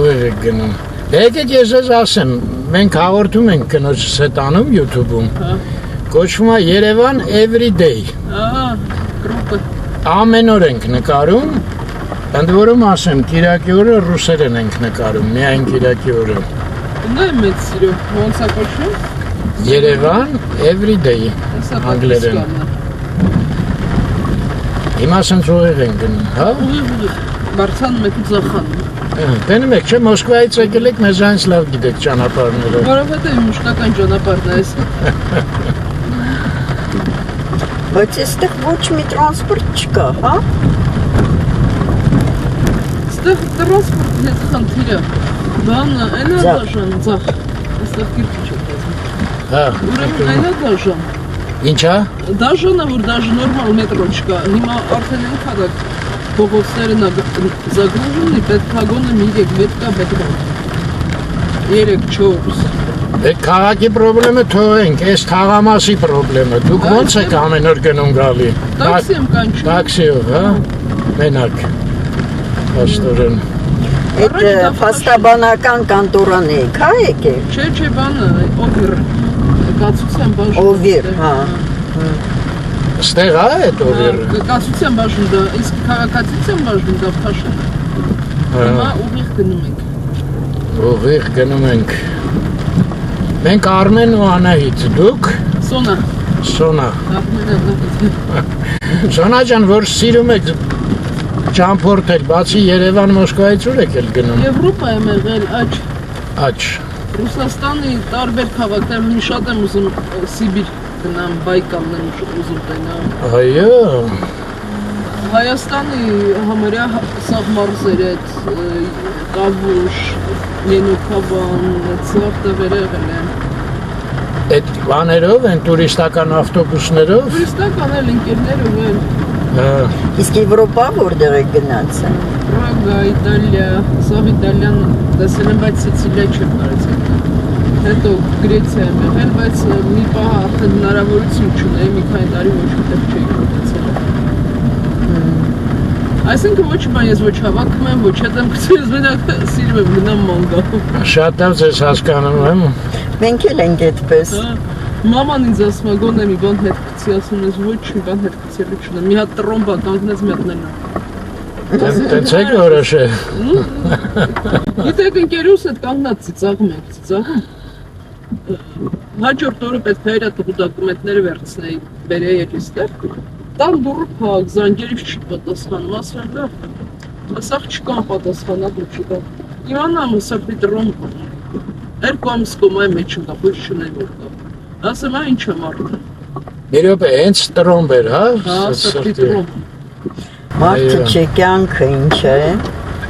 Ուղիղ եք գնում Դե եկեք ես ես ասեմ, մենք հաղորդում ենք կնոջս հետ անում YouTube-ում Կոչվում է Երևան Everyday կրոպը Ամեն օր ենք նկարում Ընդ որում ասեմ, Կիրակի օրը ռուսերեն ենք նկարում, միայն Կիրակի օրը Նա է մեծ սիրո, ոնց է կոչվում Երևան Everyday անգլերեն Հիմա սենց ուղիղ ենք գնում, հա? Ուղիղ, բարձանում եք ու ձախանում Տենում եք, չէ, Մոսկվայից եկել եք, մեզանից լավ գիտեք ճանապարհները Որովհետև մշտական ճանապարհն է այս Բայց այստեղ ոչ մի տրանսպորտ չկա, հա? Այստեղ տրանսպորտի հետ խնդիրը Բանը, այն է դաշան, ձախ Այստեղ կիրքի չեք ասում Հա, Ուրեմն այնա դաժան։ ինչա։ Դաժանը, որ դաժ նորմալ մետրո չկա։ Հիմա արդեն են քադակ փողոցները զագրուժունի պետքագոնը մի եկ կա մետրո։ 3-4։ Դե քաղաքի խնդրումը թողենք, այս թաղամասի խնդրումը։ Դուք ո՞նց եք ամեն օր գնում գալի։ Տաքսի եմ կանչում։ Տաքսիով, հա։ Մենակ։ Աստորեն։ Այդ փաստաբանական կանտորան եք, հա եկել։ Չէ, բանը, օվիր։ Կացության բաժին։ Օվիր, հա։ Ստեղ է այդ օրերը։ Կացության բաժին դա, իսկ քաղաքացիության բաժին դա փաշն։ Հիմա ուղիղ գնում ենք։ Ուղիղ գնում ենք։ Մենք Արմեն ու Անահիտ, դուք։ Սոնա։ Սոնա ջան, որ սիրում եք ճամփորդել, բացի Երևան, Մոսկվայից ուր եք էլ գնում։ Եվրոպա եմ եղել, Աչ։ Ռուսաստանի տարբեր քաղաքներ, մի շատ եմ ուզում Սիբիր գնամ, Բայկալն եմ ուզում տենամ։ Այո։ Հայաստանի համարյա սաղմարզեր այդ Կավուշ, Ենոքավան, ծարտավերը եղել են։ Այդ բաներով են, տուրիստական ավտոբուսներով։ Տուրիստական էլ ընկերներով են։ Իսկ Եվրոպա որտեղ եք գնացել։ Պրագա, Իտալիա, սաղ Իտալիան տեսել եմ, բայց Սիցիլիա չեմ կարեցել։ Հետո Գրեցիա եմ եղել, բայց մի պահ արդեն հնարավորություն չունեի, մի քանի տարի ոչ միտեղ չէի գնացել։ Այսինքն ոչ բան ես ոչ հավաքում եմ, ոչ հետ եմ գցել, ես մենակ սիրում եմ գնամ մանգալ։ Շատ եմ ձեզ հասկանում եմ։ Մենք էլ ենք այդպես։ Մաման ինձ ասում է, գոնե մի բան հետ գցի, ասում ես ոչ մի բան հետ գցելու չունեմ։ Մի հատ տրոմբա կանգնեց մտնելա։ Տենց եք որոշել։ Գիտեք ընկերուս հետ կանգնած ծիծաղում ենք, ծիծաղում։ Հաջորդ օրը պետք է իր դոկումենտները վերցնեի, բերեի այստեղ։ Տան դուրը փակ, զանգերից չի պատասխանում, ասում եմ լավ, ասաղ չկան պատասխանատու չկա։ Իմանամ սրտի տրոմ, երկու ամիս կոմայի մեջ ընկա, ոչ չունելու կա։ Ասեմ, ինչ եմ արդեն։ Մի րոպե, հենց տրոմբ էր, հա։ Հա, սրտի տրոմ։ Մարդու չէ կյանքը ինչ է։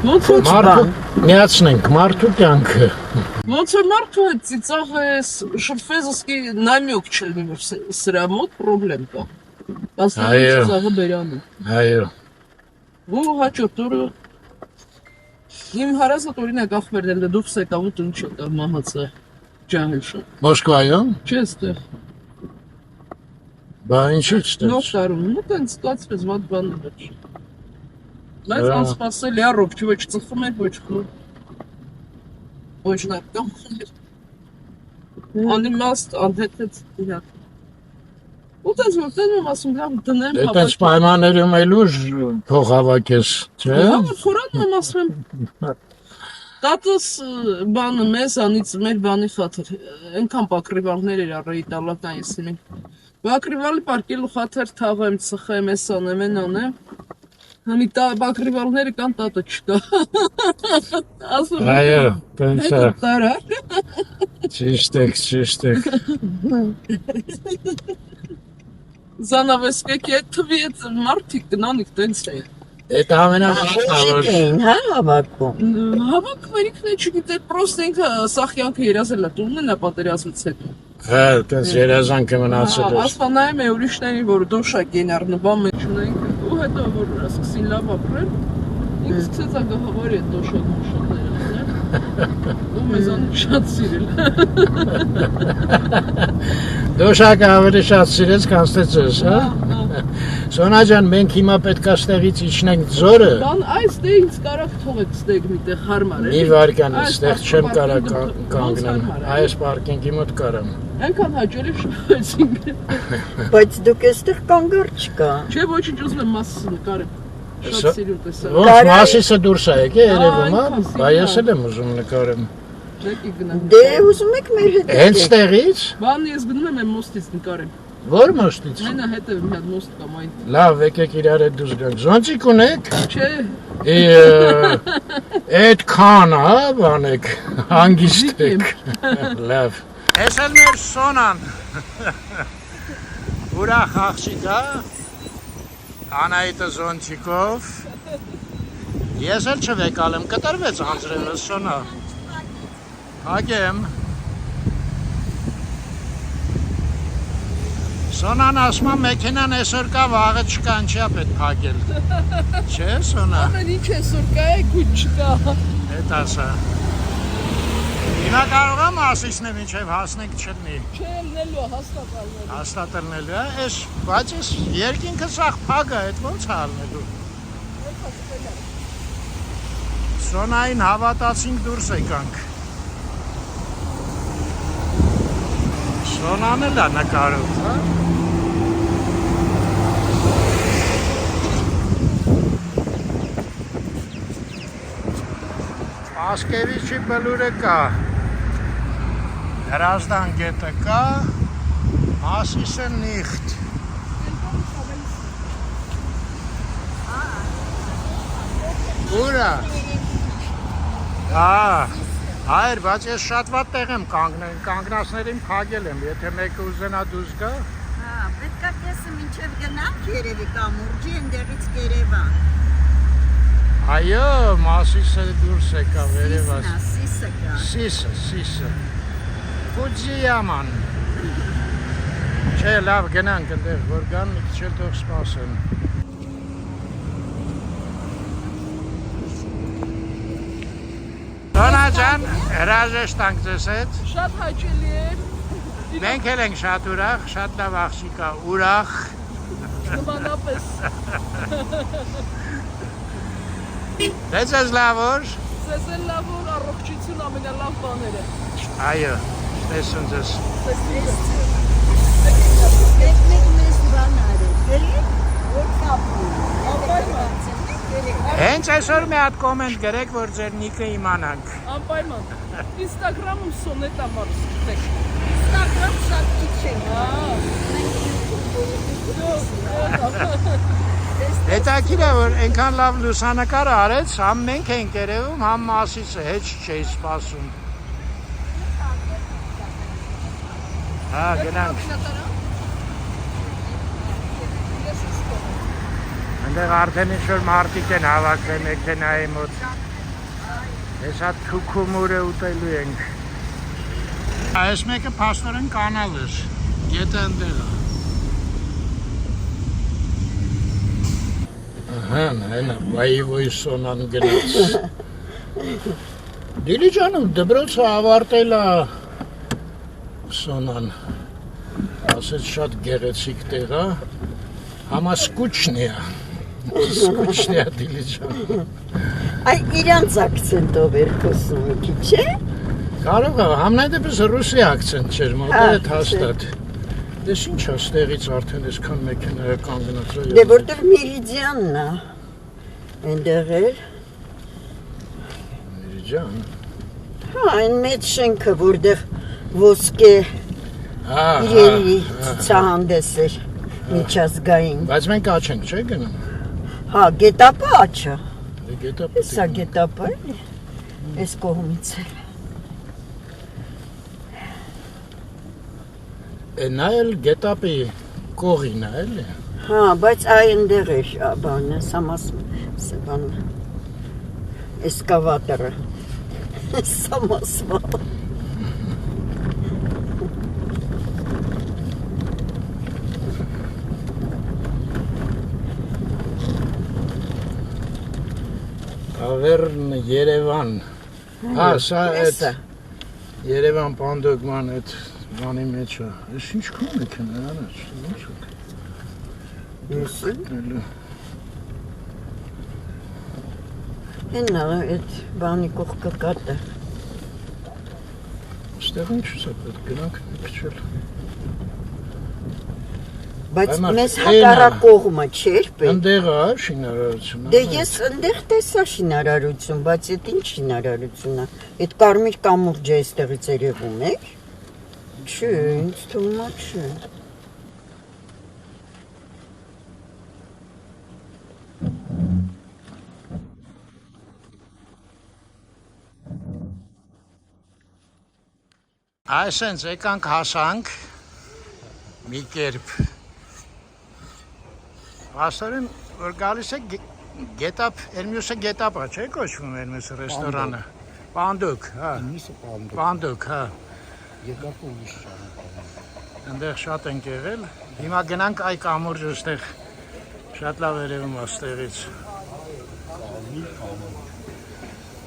Ոնց որ Մարդու միացնենք, մարդու կյանքը։ Ոնց որ մարդու հետ ծիծաղ ես, շփվես ասկի նամյոկ չլինի, որ սրա մոտ պրոբլեմ կա։ Ասում ծիծաղը բերանը։ Այո։ Ու հաջորդ օրը իմ հարազատ օրինակ ախպերն էլ դուրս եկավ ու տնչ եկավ մահացա ջահելշը։ Մոսկվայում։ Չէ ստեղ։ Բա ինչի՞ չտես։ Նոր տարում, ու տենց ստացվեց ված բաներ էր։ Բայց անսպասելի առով, ոչ ծխում էր, ոչ խլում։ Ոչ նարկամ։ Անիմաստ, անհետեց իրակ։ Ու տենց որ տենում եմ ասում, լավ դնեմ Դե տենց պայմաններում էլ ուժ փող հավաքես, չէ՞։ Հա, խորանում եմ ասում եմ։ Տատս բանը մեզ անից մեր բանի խաթր, ենքան պակրիվալներ էր առայի տալական եսին ենք։ Բակրիվալի պարկելու խաթր թաղեմ, ծխեմ, ես անեմ, են անեմ։ Համի բակրիվալները կան տատը չկա։ Ասում եմ։ Այո, տենց է։ Հետո տարար։ Ճիշտ եք։ Զանավեսկեքի այդ թվի այդ մարդիկ գնանիք տենց է։ Այդ ամենալավը։ Էին, հա, հավաքում։ Հավաքում երիքն է չգիտեր, պրոստ ինքը սախյանքը երազել է, տունն է պատերազմից հետո։ Հա, տենց երազանքը մնացել էր։ Ասպանայում է ուրիշների, որ դոշակ են առնվան մեջ ունենք, ու հետո որ սկսին լավ ապրել, ինքը սկսեց ագահավարի այդ դոշակ մուշակները, ու մեզանից շատ սիրել։ Դոշակը ավելի շատ սիրեց, քան ստեցես, հա։ Սոնա ջան, մենք հիմա պետք է ստեղից իջնենք ձորը։ Բան այս դե ինձ կարակ թողեք ստեղ միտեղ հարմար է։ Մի վարկան ստեղ չեմ կարա կանգնեմ։ Այս պարկինգի մոտ կարամ։ Այնքան հաճելի շփվեցինք։ Բայց դուք այստեղ կանգար չկա։ Չէ, ոչինչ ուզում եմ մասս նկարեմ։ Շատ սիրուն տեսա։ Ոնց մասիսը դուրս է եկե երևում, հա։ Բա ես էլ եմ ուզում նկարեմ։ Դեկի գնամ։ Դե ուզում եք մեր հետ։ Հենց տեղից։ Բան ես գնում եմ մոստից նկարեմ։ Ո՞ր մոստից։ Այնա հետևը մի հատ մոստ կամ այն։ Լավ, եկեք իրար հետ դուրս գանք։ Զոնտիկ ունեք։ Չէ։ Այդ քան, հա, բանեք, հանգիստ եք։ Լավ։ Էս էլ մեր Սոնան։ Ուրախ աղջիկ, հա։ Անահիտը զոնտիկով։ Ես էլ չվեկալ եմ, կտրվեց անձրևս Սոնա։ Հագեմ։ Սոնան ասում է մեքենան այսօր կա, վաղը չկա, ինչի է պետք փակել։ Չէ, Սոնա։ Ամեն ինչ այսօր կա է, գույտ չկա։ Էդ ասա։ Հիմա կարող եմ ասիսն է մինչև հասնենք չլնի։ Չէ, ելնելու, հաստատ ալնելու։ Հաստատ ելնելու է, այս, բայց այս երկինքը սաղ փակ է, այդ ոնց է ալնելու։ Սոնային հավատացինք դուրս եկանք։ Սոնան էլ է նկարում, հա։ Պասկևիչի բլուրը կա, Հրազդան գետը կա, Մասիսը նիխտ։ Ուրա։ Հայր, բայց ես շատ վատ տեղ եմ կանգնացներին փակել եմ, եթե մեկը ուզենա դուրս գա։ Պետք է կեսը մինչև գնանք երևի կամուրջի, ընդեղից կերևան։ Այո, Մասիսը դուրս եկա վերևաս։ Սիսը կա։ Սիսը։ Ֆուջիաման։ Չէ, լավ գնանք այնտեղ, որ գան մի քիչ էլ թող սպասեն։ Սոնա ջան, հրաժեշտ ենք ձեզ հետ։ Շատ հաճելի է։ Մենք էլ ենք շատ ուրախ, շատ լավ աղջիկ է, ուրախ։ Նմանապես։ Դե ձեզ լավ օր։ Ձեզ էլ լավ օր, առողջություն ամենալավ բաները։ Այո, տեսուն ձեզ։ Մեկ մեզ բան արել, էլի, որ կապում։ Հենց այսօր մի հատ կոմենտ գրեք, որ ձեր նիկը իմանանք։ Անպայման։ Ինստագրամում սոնետ ամարսուտեք։ Ստակրամ շատ քիչ են։ Հետաքրքիր է, որ այնքան լավ լուսանկար արեց, համ մենք ենք երևում, համ Մասիսը հեչ չէի սպասում։ Հա, գնանք։ Այնտեղ արդեն ինչ-որ մարդիկ են հավաքվել մեքենայի մոտ։ Ես հատ թուքումուրը ուտելու ենք։ Այս մեկը փաստորեն կանալ էր, գետը ընդեղ է։ Հենա, բայվոյ Սոնան գնաց։ Դիլիջանում դպրոցը ավարտել է Սոնան։ Ասեց շատ գեղեցիկ տեղ է, համա սկուչն է։ Սկուչն է Դիլիջան։ Այ իրանց ակցենտով էր խոսում մի քիչ, չէ՞։ Կարող է, համենայնդեպս ռուսի ակցենտ չէր, մոտերը հաստատ։ Դες ինչ է ստեղից արդեն այսքան մեքենա կանգնած է։ Դե որտեղ Միրիդյանն է։ Այնտեղ էր։ Միրիդյան։ Հա, այն մեծ շենքը, որտեղ ոսկե իրերի ցուցահանդես էր միջազգային։ Բայց մենք աչ ենք, չէ՞ գնում։ Հա, գետապը աչը։ Գետապը։ Սա գետապը էլի։ Այս կողմից է։ Նա էլ գետապի կողին է, էլի։ Հա, բայց այնտեղ էր բանը, բանը, էսկավատորը։ Սամասվա։ Տավերն Երևան։ Հա, սա այդ Երևան Պանդոգման այդ բանի մեջ է։ Ես ինչքան մեքենա անաչ, ո՞նց է։ Եսի։ Հենա այդ բանի կողքը կատը։ Ստեղ ինչ է պետք գնանք մի քիչ էլ։ Բայց մեզ հակառակ կողմը չէր պետք։ Ընդեղ է շինարարությունը։ Դե ես ընդեղ տեսա շինարարություն, բայց այդ ինչ շինարարություն է։ Այդ կարմիր կամուրջը այստեղից երևում է։ Չէ, ինձ թվում է չէ։ Այսենց եկանք հասանք մի կերպ։ Աստորեն, որ գալիս է գետապ, Էրմյուսը գետապ է, չէ՞ կոչվում Էրմյուս ռեստորանը։ Պանդոկ, հա։ Պանդոկ, հա։ Եկապ ուրիշ։ Այնտեղ շատ ենք եղել, Հիմա գնանք այ կամուրջը ստեղ շատ լավ երևում աստեղից։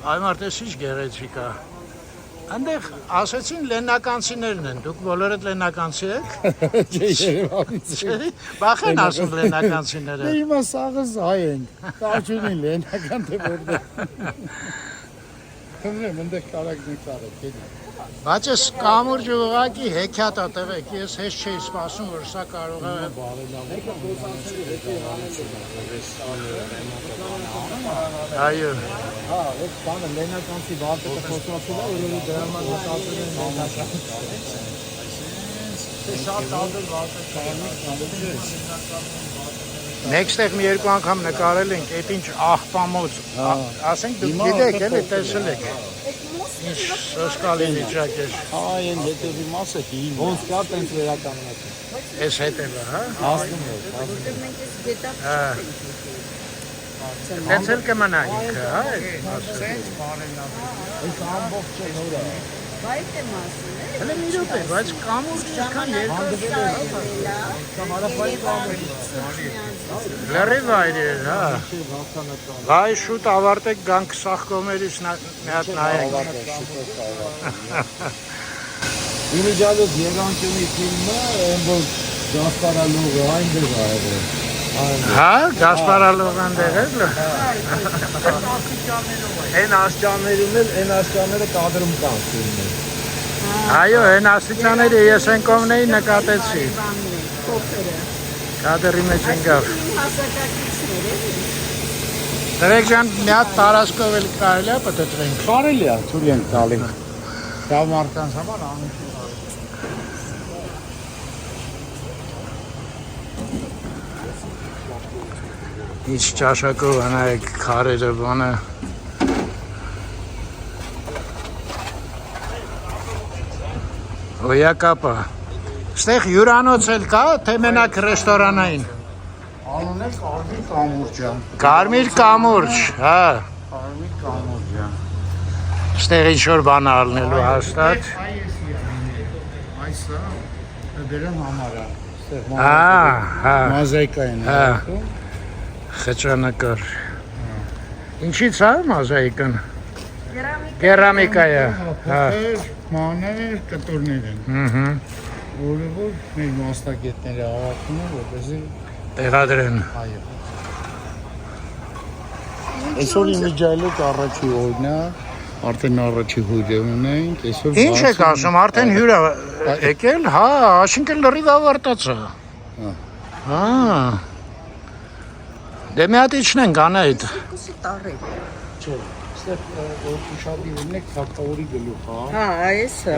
Այ մարդես ինչ գեղեցիկ է։ Այնտեղ ասեցին լեննականցիներն են, դուք բոլորդ լեննականցի եք։ Չէ, բախ են ասում լեննականցիները։ Հիմա սաղս հայ ենք, կարճունին լենական թե որտեղ։ Քննեմ, ընդեղ կարակ դու կարակ, գետի։ Բայց ես կամուրջը ուղղակի հեքիաթ ա տղեկ, ես հեչ չէի սպասում, որ սա կարող է Այո։ Հա, այդ բանը լեննականցի վարպետը խոսացել է, որովհետեւ դրա համար մտածել են շատ տարբեր Մեկ մի երկու անգամ նկարել ենք, այդ ինչ աղբամոց, ասենք դուք գիտեք, էլի տեսել եք։ Ինչ սոսկալի վիճակ էր։ Այն հետևի մասը հին։ ոնց կա տենց վերականգնած։ Էս հետևը, հա։ Հասնում է։ Դենց էլ կմնա ինքը, հա։ Այս ամբողջ չէ նորը։ Հələ մի րոպե, բայց կամուրջը ինչքան երկար Կամ հարավային կամուրջը։ լրիվ այր էր, հա։ Վայ շուտ ավարտեք գանք սաղ կողմերից մի հատ նայենք։ Իմիջիալոց Երանքյունի ֆիլմը, այն որ Գասպարալովը այնտեղ ա եղել։ Հա, Գասպարալովն դեղել։ Այն աստիճաններում էլ, այն աստիճանները կադրում կան ֆիլմում։ Այո, այն աստիճանները ես այն կողմնեի նկատեցի։ Կադրի մեջ ընկավ։ Դրեք ջան, մի հատ տարածքով էլ կարելի է պտտվենք։ Կարելի է, ցույց ենք տալի։ Դա մարդկանց համար անուշ։ Ինչ ճաշակով անայք քարերը բանը։ Ոյակապա։ Ստեղ հյուրանոց էլ կա, թե մենակ ռեստորանային։ Անունը Կարմիր կամուրջը։ Կարմիր կամուրջ, հա։ Կարմիր կամուրջը։ Ստեղ ինչ-որ բան առնելու հաստատ։ Այսը դերեմ համար է։ Հա։ Մոզաիկային է։ Խճանկար։ Ինչից է մոզաիկան։ Կերամիկա է։ Հա։ Մաներ, կտորներ են։ Որը որ մեր մասնագետները հավաքում են, որպեսզի Տեղադրեն։ այո։ Այսօր իմիջիալոց առաջի օրն է, արդեն առաջի հյուրը ունենք, այսօր Ինչ եք ասում, արդեն հյուր է եկել, հա, աշինքն լրիվ ավարտած է։ Հա։ Դե մի հատ իջնենք անայդ։ չէ, ստեղ ուշադիր ունենք թակավորի գլուխ, հա։ Հա, այսը,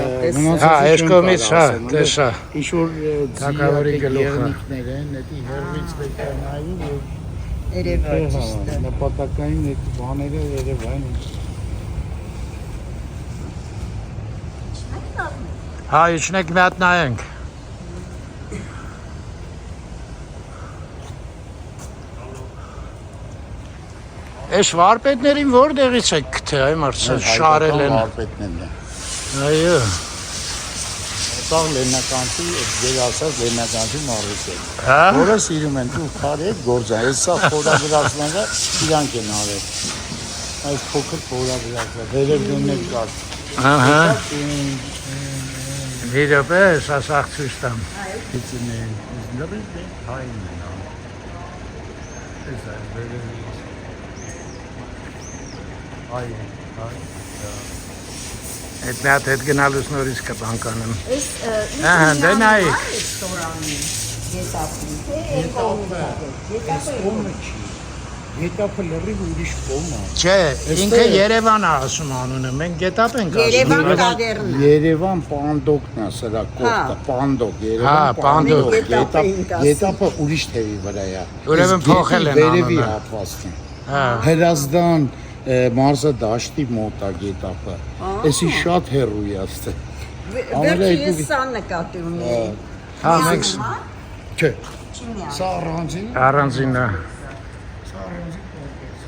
Հա, այս կողմից, հա, տեսա։ Ինչ-որ Թակավորի գլուխը։ եղնիկներ են, հետի հերվից վեկանայի, որ երևաճիշտը։ նպատակային այդ բաները երևային։ Հա, իջնենք մի հատ նայենք։ Այս վարպետներին որտեղից եք գտել, այ մարդը շարել են։ Վարպետներն են։ Այո։ Սաղ լեննականցի, դեր ասած լեննականցի մարրից են։ Հա։ Որը սիրում են դու քարեք գործը, այս սա ֆոտոգրաֆները իրանք են արել։ Այս փոքր ֆոտոգրաֆը, վերև դուններ կար։ Ահա։ Մի րոպե, սա սաղ ցույց տամ։ Իցնեն, լրիվ հայն են։ Էս այս վերև Այ, Այդ մի հատ հետ գնալուց նորից կբանք անեմ։ Այս Ահա, դե նայեք։ ռեստորանի Գետապը լրիվ ուրիշ կողմ է։ Չէ, ինքը Երևան է ասում անունը, մենք գետապ ենք ասում։ Երևան տավերնը։ Երևան Պանդոկն է սրա կողքը, Պանդոկ, Հա, Երևան Պանդոկ, Գետապը ուրիշ թևի վրա է։ Ուրեմն փոխել են Վերևի անունը։ հատվածն։ Հա։ Հրազդան մարզը դաշտի մոտ է գետապը։ Էսի շատ հեռու է աստե։ Վերջի ես սա նկատի ունեի։ Հա, մենք Չէ։ Սա առանձին է։ առանձին է։ Սա առանձին կողմից։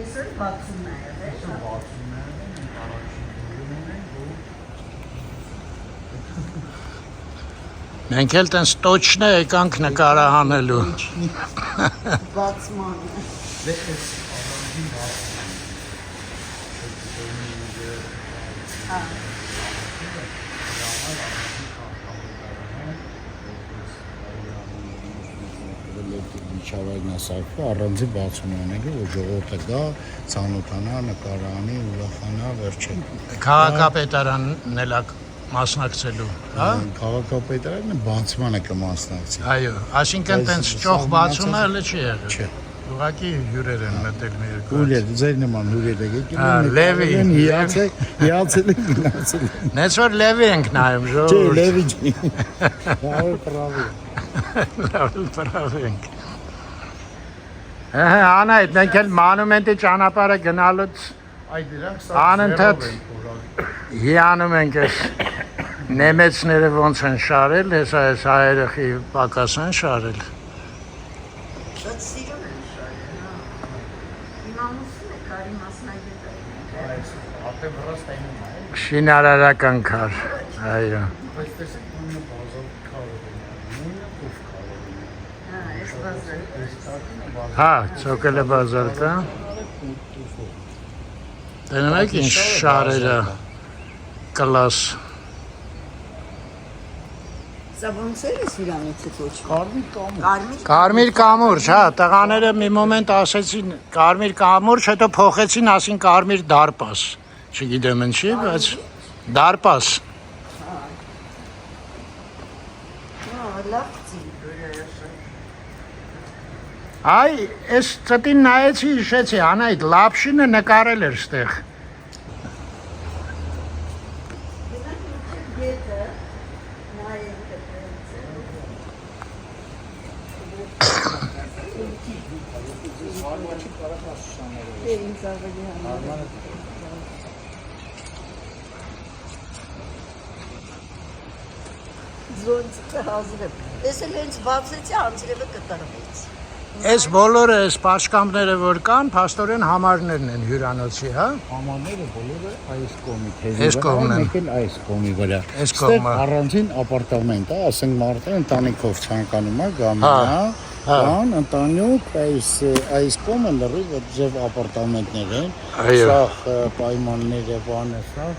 Այսօր բացում է, Այսօր բացում են, առաջին դուրն են, որ Մենք էլ տենց տոչն եկանք նկարահանելու։ Բացման։ Միջավայրն ասարկվի առանձին բացում անելու, որ ժողովուրդը գա, ծանոթանա, նկարահանի, ուրախանա, վերջին։ Քաղաքապետարանն էլ մասնակցելու, հա? Քաղաքապետարանը բացմանը կմասնակցի։ Այո, այսինքն տենց ճոխ բացումը հələ չի եղել։ Չէ։ Ուղղակի հյուրեր են մտել մի երկու։ Ուլեր, ձեր նման հյուրեր եկել Հա, Լևի, հիացել են գնացել։ Նենց որ Լևի ենք նայում, Չէ, ժողովուրդ։ Լևի ջի։ Լավ պրավի։ Լավ պրավ ենք։ Անայդ, մենք էլ մանումենտի ճանապարհը գնալուց Այդ դրանք անընդհատ հիանում ենք այս նեմեցները ոնց են շարել, հեսա այս հայերխի պակաս են շարել։ Շատ սիրում են շարել, հա։ Իմ ամուսինը կարի մասնագետ է։ Ապե վրաս տայնում է։ Շինարարական քար, այո։ Բայց տեսեք նույնը բազալ քարով է։ Նույնը կով քարով է։ Հա, այս բազը։ Հա, ցոկելը բազալտա։ Տենում եք ինչ շարերը կլաս։ Սա ոնց է Սյուրանոցը կոչվում։ Կարմիր կամ Կարմիր։ Կարմիր կամուրջ, հա, տղաները մի մոմենտ ասեցին կարմիր կամուրջ, հետո փոխեցին, ասին կարմիր դարպաս։ Չգիտեմ ինչի, բայց դարպաս։ Հա, լավ ծի։ Այ, այս ծտին նայեցի, հիշեցի, Անայդ լապշինը նկարել էր ստեղ։ Գետը Զոնցը հազր է։ Ես էլ հենց բացեցի, անձրևը կտրվեց։ Այս բոլորը, այս պաշկամները որ կան, փաստորեն համարներն են հյուրանոցի, հա։ Համաները բոլորը այս կողմի թեզի Այս կողմն են։ մեկ էլ այս կողմի վրա։ Այս կողմը։ Առանձին ապարտամենտ է, ասենք մարդը ընտանիքով ցանկանում է գա Հա, մնա, հա։ կան ընտանիք այս կողմը լրիվ այդ ձև ապարտամենտներ են։ Այո։ Սա պայմանները բանը սա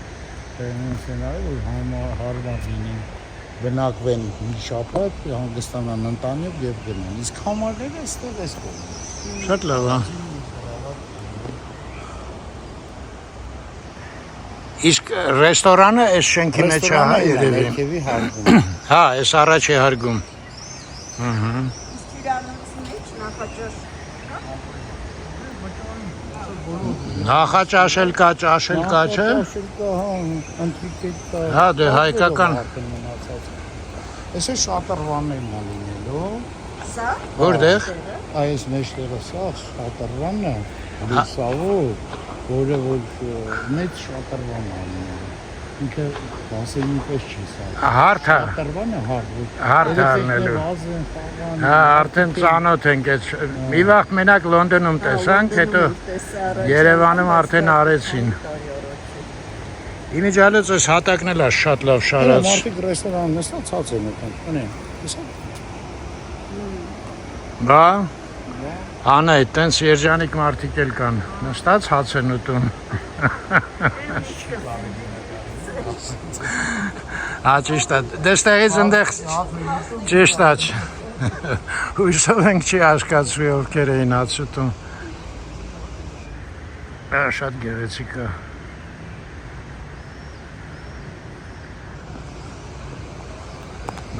ֆինանսիաները հարմար լինի բնակվեն մի շաբաթ, հանգստանան ընտանիք եւ գնան։ Իսկ համարները այստեղ այս կողմը։ Շատ լավ է։ Իսկ ռեստորանը այս շենքի մեջ է, հա, երևի։ Ներքևի հարգում։ Հա, այս առաջ է հարգում։ Սյուրանոցի մեջ նախաճաշ Նախաճաշել կա, ճաշել կա, չէ։ Հա, դե հայկական։ Այս է շատրվաններն է լինելու։ Սա Որտեղ։ Այս մեջտեղը սա շատրվանն է, լուսավոր, որը որ մեծ շատրվան է լինելու։ Ինքը բասենի պես չի սա։ Հարթ է։ Շատրվանը հարթ։ Հարթ է առնելու։ Հա, արդեն ծանոթ ենք այդ։ Մի վաղ մենակ Լոնդոնում տեսանք, հետո Երևանում արդեն արեցին։ Իմիջիալից այս հատակն էլ է շատ լավ շարած։ Մարդիկ ռեստորան նստած են եկան։ Ունեն։ Տեսա։ Բա։ Անա, այդտենց երջանիկ մարդիկ էլ կան։ Նստած հաց են ուտում։ Հա, ճիշտ է։ Դեստեղից ընդեղ ճիշտ է։ Հույսով ենք չի հասկացվի ովքեր էին հաց ուտում։ Դա շատ գեղեցիկ է։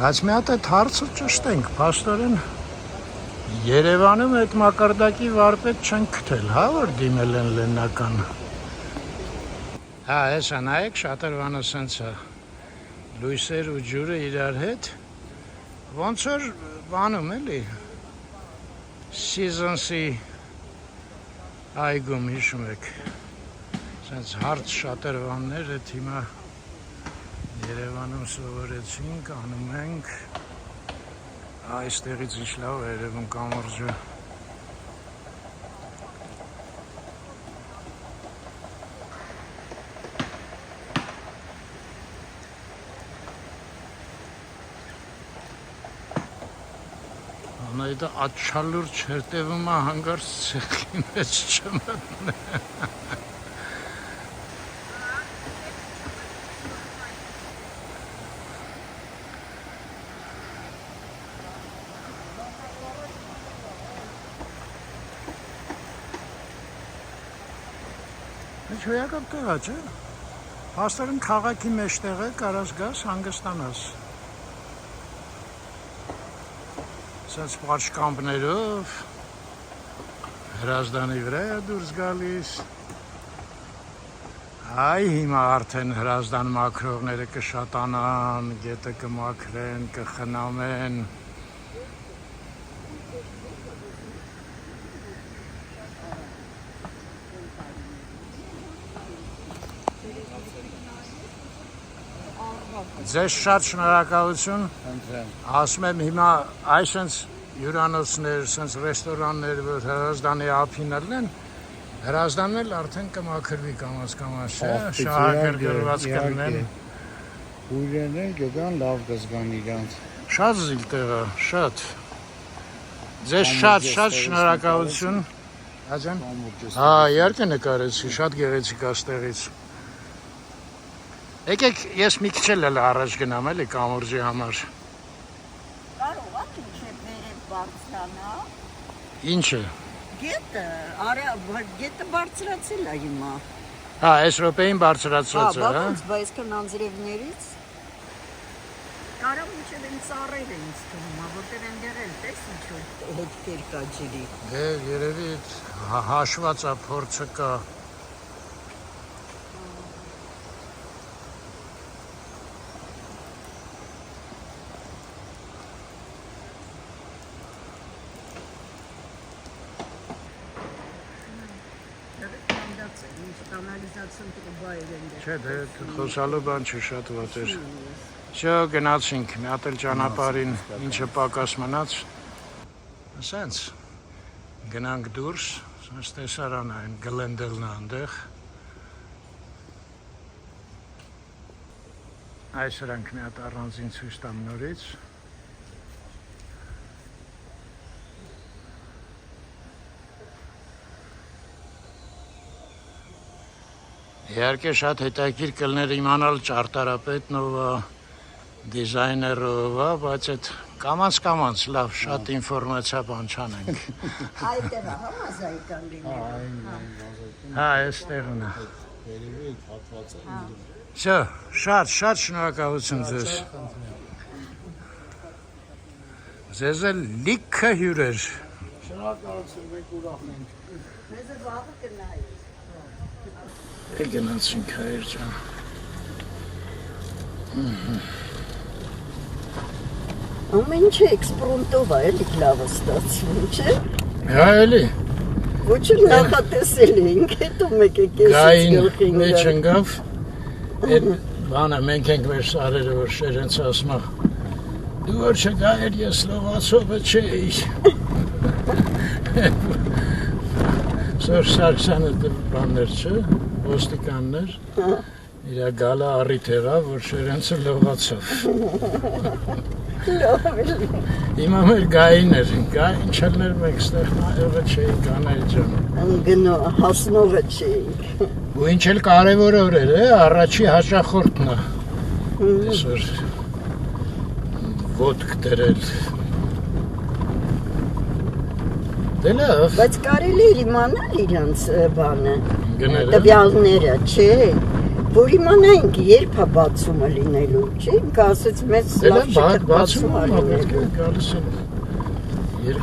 Բայց մի հատ այդ հարցը ճշտենք, փաստորեն Երևանում այդ մակարդակի վարպետ չեն գտել, հա, որ դիմել են լեննական։ Հա, հեսա նայեք, շատրվանը սենց է, լույսեր ու ջուրը իրար հետ, ոնց որ բանում էլի, Seasons-ի այգում հիշում եք, սենց հարց շատրվաններ էդ հիմա Երևանում սովորեցինք, անում ենք, այստեղից ինչ լավ է երևում կամրջը։ այդ աչալուրջ հետևում է հանգարց ցեխի մեջ չմտնե։ Ինչ հոյակապ տեղա չէ։ Հաստորեն քաղաքի մեջտեղ է, կարաս գաս հանգստանաս։ Սենց պարչկամպներով հրազդանի վրա է դուրս գալիս։ Այ հիմա արդեն հրազդան մաքրողները կշատանան, գետը կմաքրեն, կխնամեն։ Ձեզ շատ շնորհակալություն։ Ասում եմ հիմա այսպես հյուրանոցներ, սենց ռեստորաններ, որ հրազդանի ափին ելնեն, հրազդանն էլ արդեն կմաքրվի կամաց, չէ՞, շահագրգռված կլինեն։ Ուրենեն գան լավ կզգան իրանց։ Շատ զիլ տեղը, շատ։ Ձեզ շատ շնորհակալություն։ Աջան։ Հա, իհարկե նկարեցի, շատ գեղեցիկ աստեղից։ Եկեք ես մի քիչ էլ առաջ գնամ էլի կամուրջի համար։ Կարող է ինչ վերև բարձրանա։ Ինչը։ Գետը բարձրացել է հիմա։ Հա, այս րոպեին բարձրացրած է, հա։ Բայց քնանձրևներից կարող մինչև այն ծառեր են ստում, որտեղ են դերել, տես ինչ որ հետքեր կա ջրի։ Դե երևի հաշված է փորձը կա։ Չէ, դե խոսալու բան չի, շատ ված էր։ Շո գնացինք, մի հատ էլ ճանապարհին ինչը պակաս մնաց։ Ասենց գնանք դուրս, ասենց տեսարան այն գլենդելն է այնտեղ։ Այս սրանք մի հատ առանձին ցույց տամ նորից։ Իհարկե շատ հետաքրքիր կլներ իմանալ ճարտարապետն ով է, դիզայներով է, բայց այդ կամաց լավ շատ ինֆորմացիա բան չանենք։ Այդտեղ համազայկան լինի։ Հա, այստեղն է։ Երևի հատված է։ Շո, շատ շնորհակալություն ձեզ։ Ձեզ էլ լիքը հյուրեր։ Շնորհակալություն, մենք ուրախ ենք։ Մեզ վաղը կնայի։ Գնացինք հայր ջան։ Ամեն ինչը էքսպրոմտով է, էլի լավ ստացվում, չէ՞։ Հա, էլի։ Ոչ էլ նախատեսել էինք, հետո մեկ եկես Գային մեջ ընկավ։ Այդ բանը մենք ենք մեր սարերը որ շերենց ասում է։ Դու որ չգայր ես լողացողը չէի։ Սոր Սարգսյանը բաններ չէ, ոստիկաններ։ Իրա գալը առիթ եղավ, որ շերենցը լողացավ։ Հիմա մեր գային էր, գային չելներ մենք ստեղ նայողը չէի կանայի ջան։ Հասնողը չէինք։ Ու ինչ էլ կարևոր օրեր է, առաջի հաճախորդն է։ Այսօր ոտք դրել։ Դե լավ։ Բայց կարելի էր իմանալ իրանց բանը, Գները։ տվյալները, չէ, որ իմանայինք երբ է բացումը լինելու, չէ, ինքը ասեց մեծ լավ չի բացում է լինելու։ Գալիս են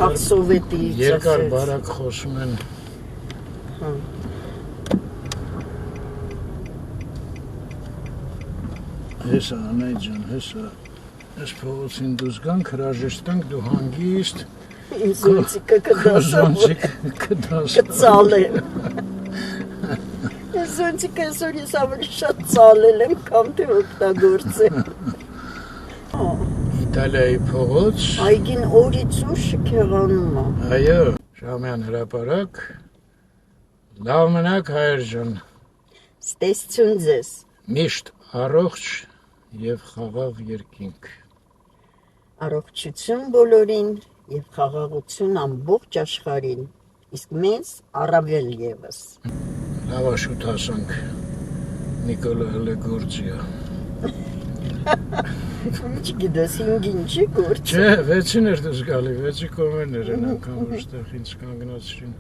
Հաղսովետի երկար բարակ խոսում են։ Հեսա անայ ջան, հեսա այս փողոցին դուրս գանք, հրաժեշտ տանք, դու հանգիստ Ինձ զոնցիկը Զոնցիկ կդասը կծալեմ։ Զոնցիկը այսօր ես ավելի շատ ծալել եմ, կամ թե օգտագործեմ։ Իտալիայի փողոց։ Այգին օրից ուր շքեղանում է։ Այո, Շահումյան հրապարակ։ Լավ մնաք հայր ջան։ Ստեսություն ձեզ։ Միշտ առողջ եւ խաղաղ երկինք։ Առողջություն բոլորին եւ խաղաղություն ամբողջ աշխարհին, իսկ մեզ առավել եւս։ Լավ աշուտ հասանք Նիկոլա Հլեգորձիա։ Չգիտես, ինքին չի գործ։ Չէ, 6-ին էր դες գալի, 6-ի կոմերն էր այն անգամ, որ ստեղ ինձ կանգնացրին։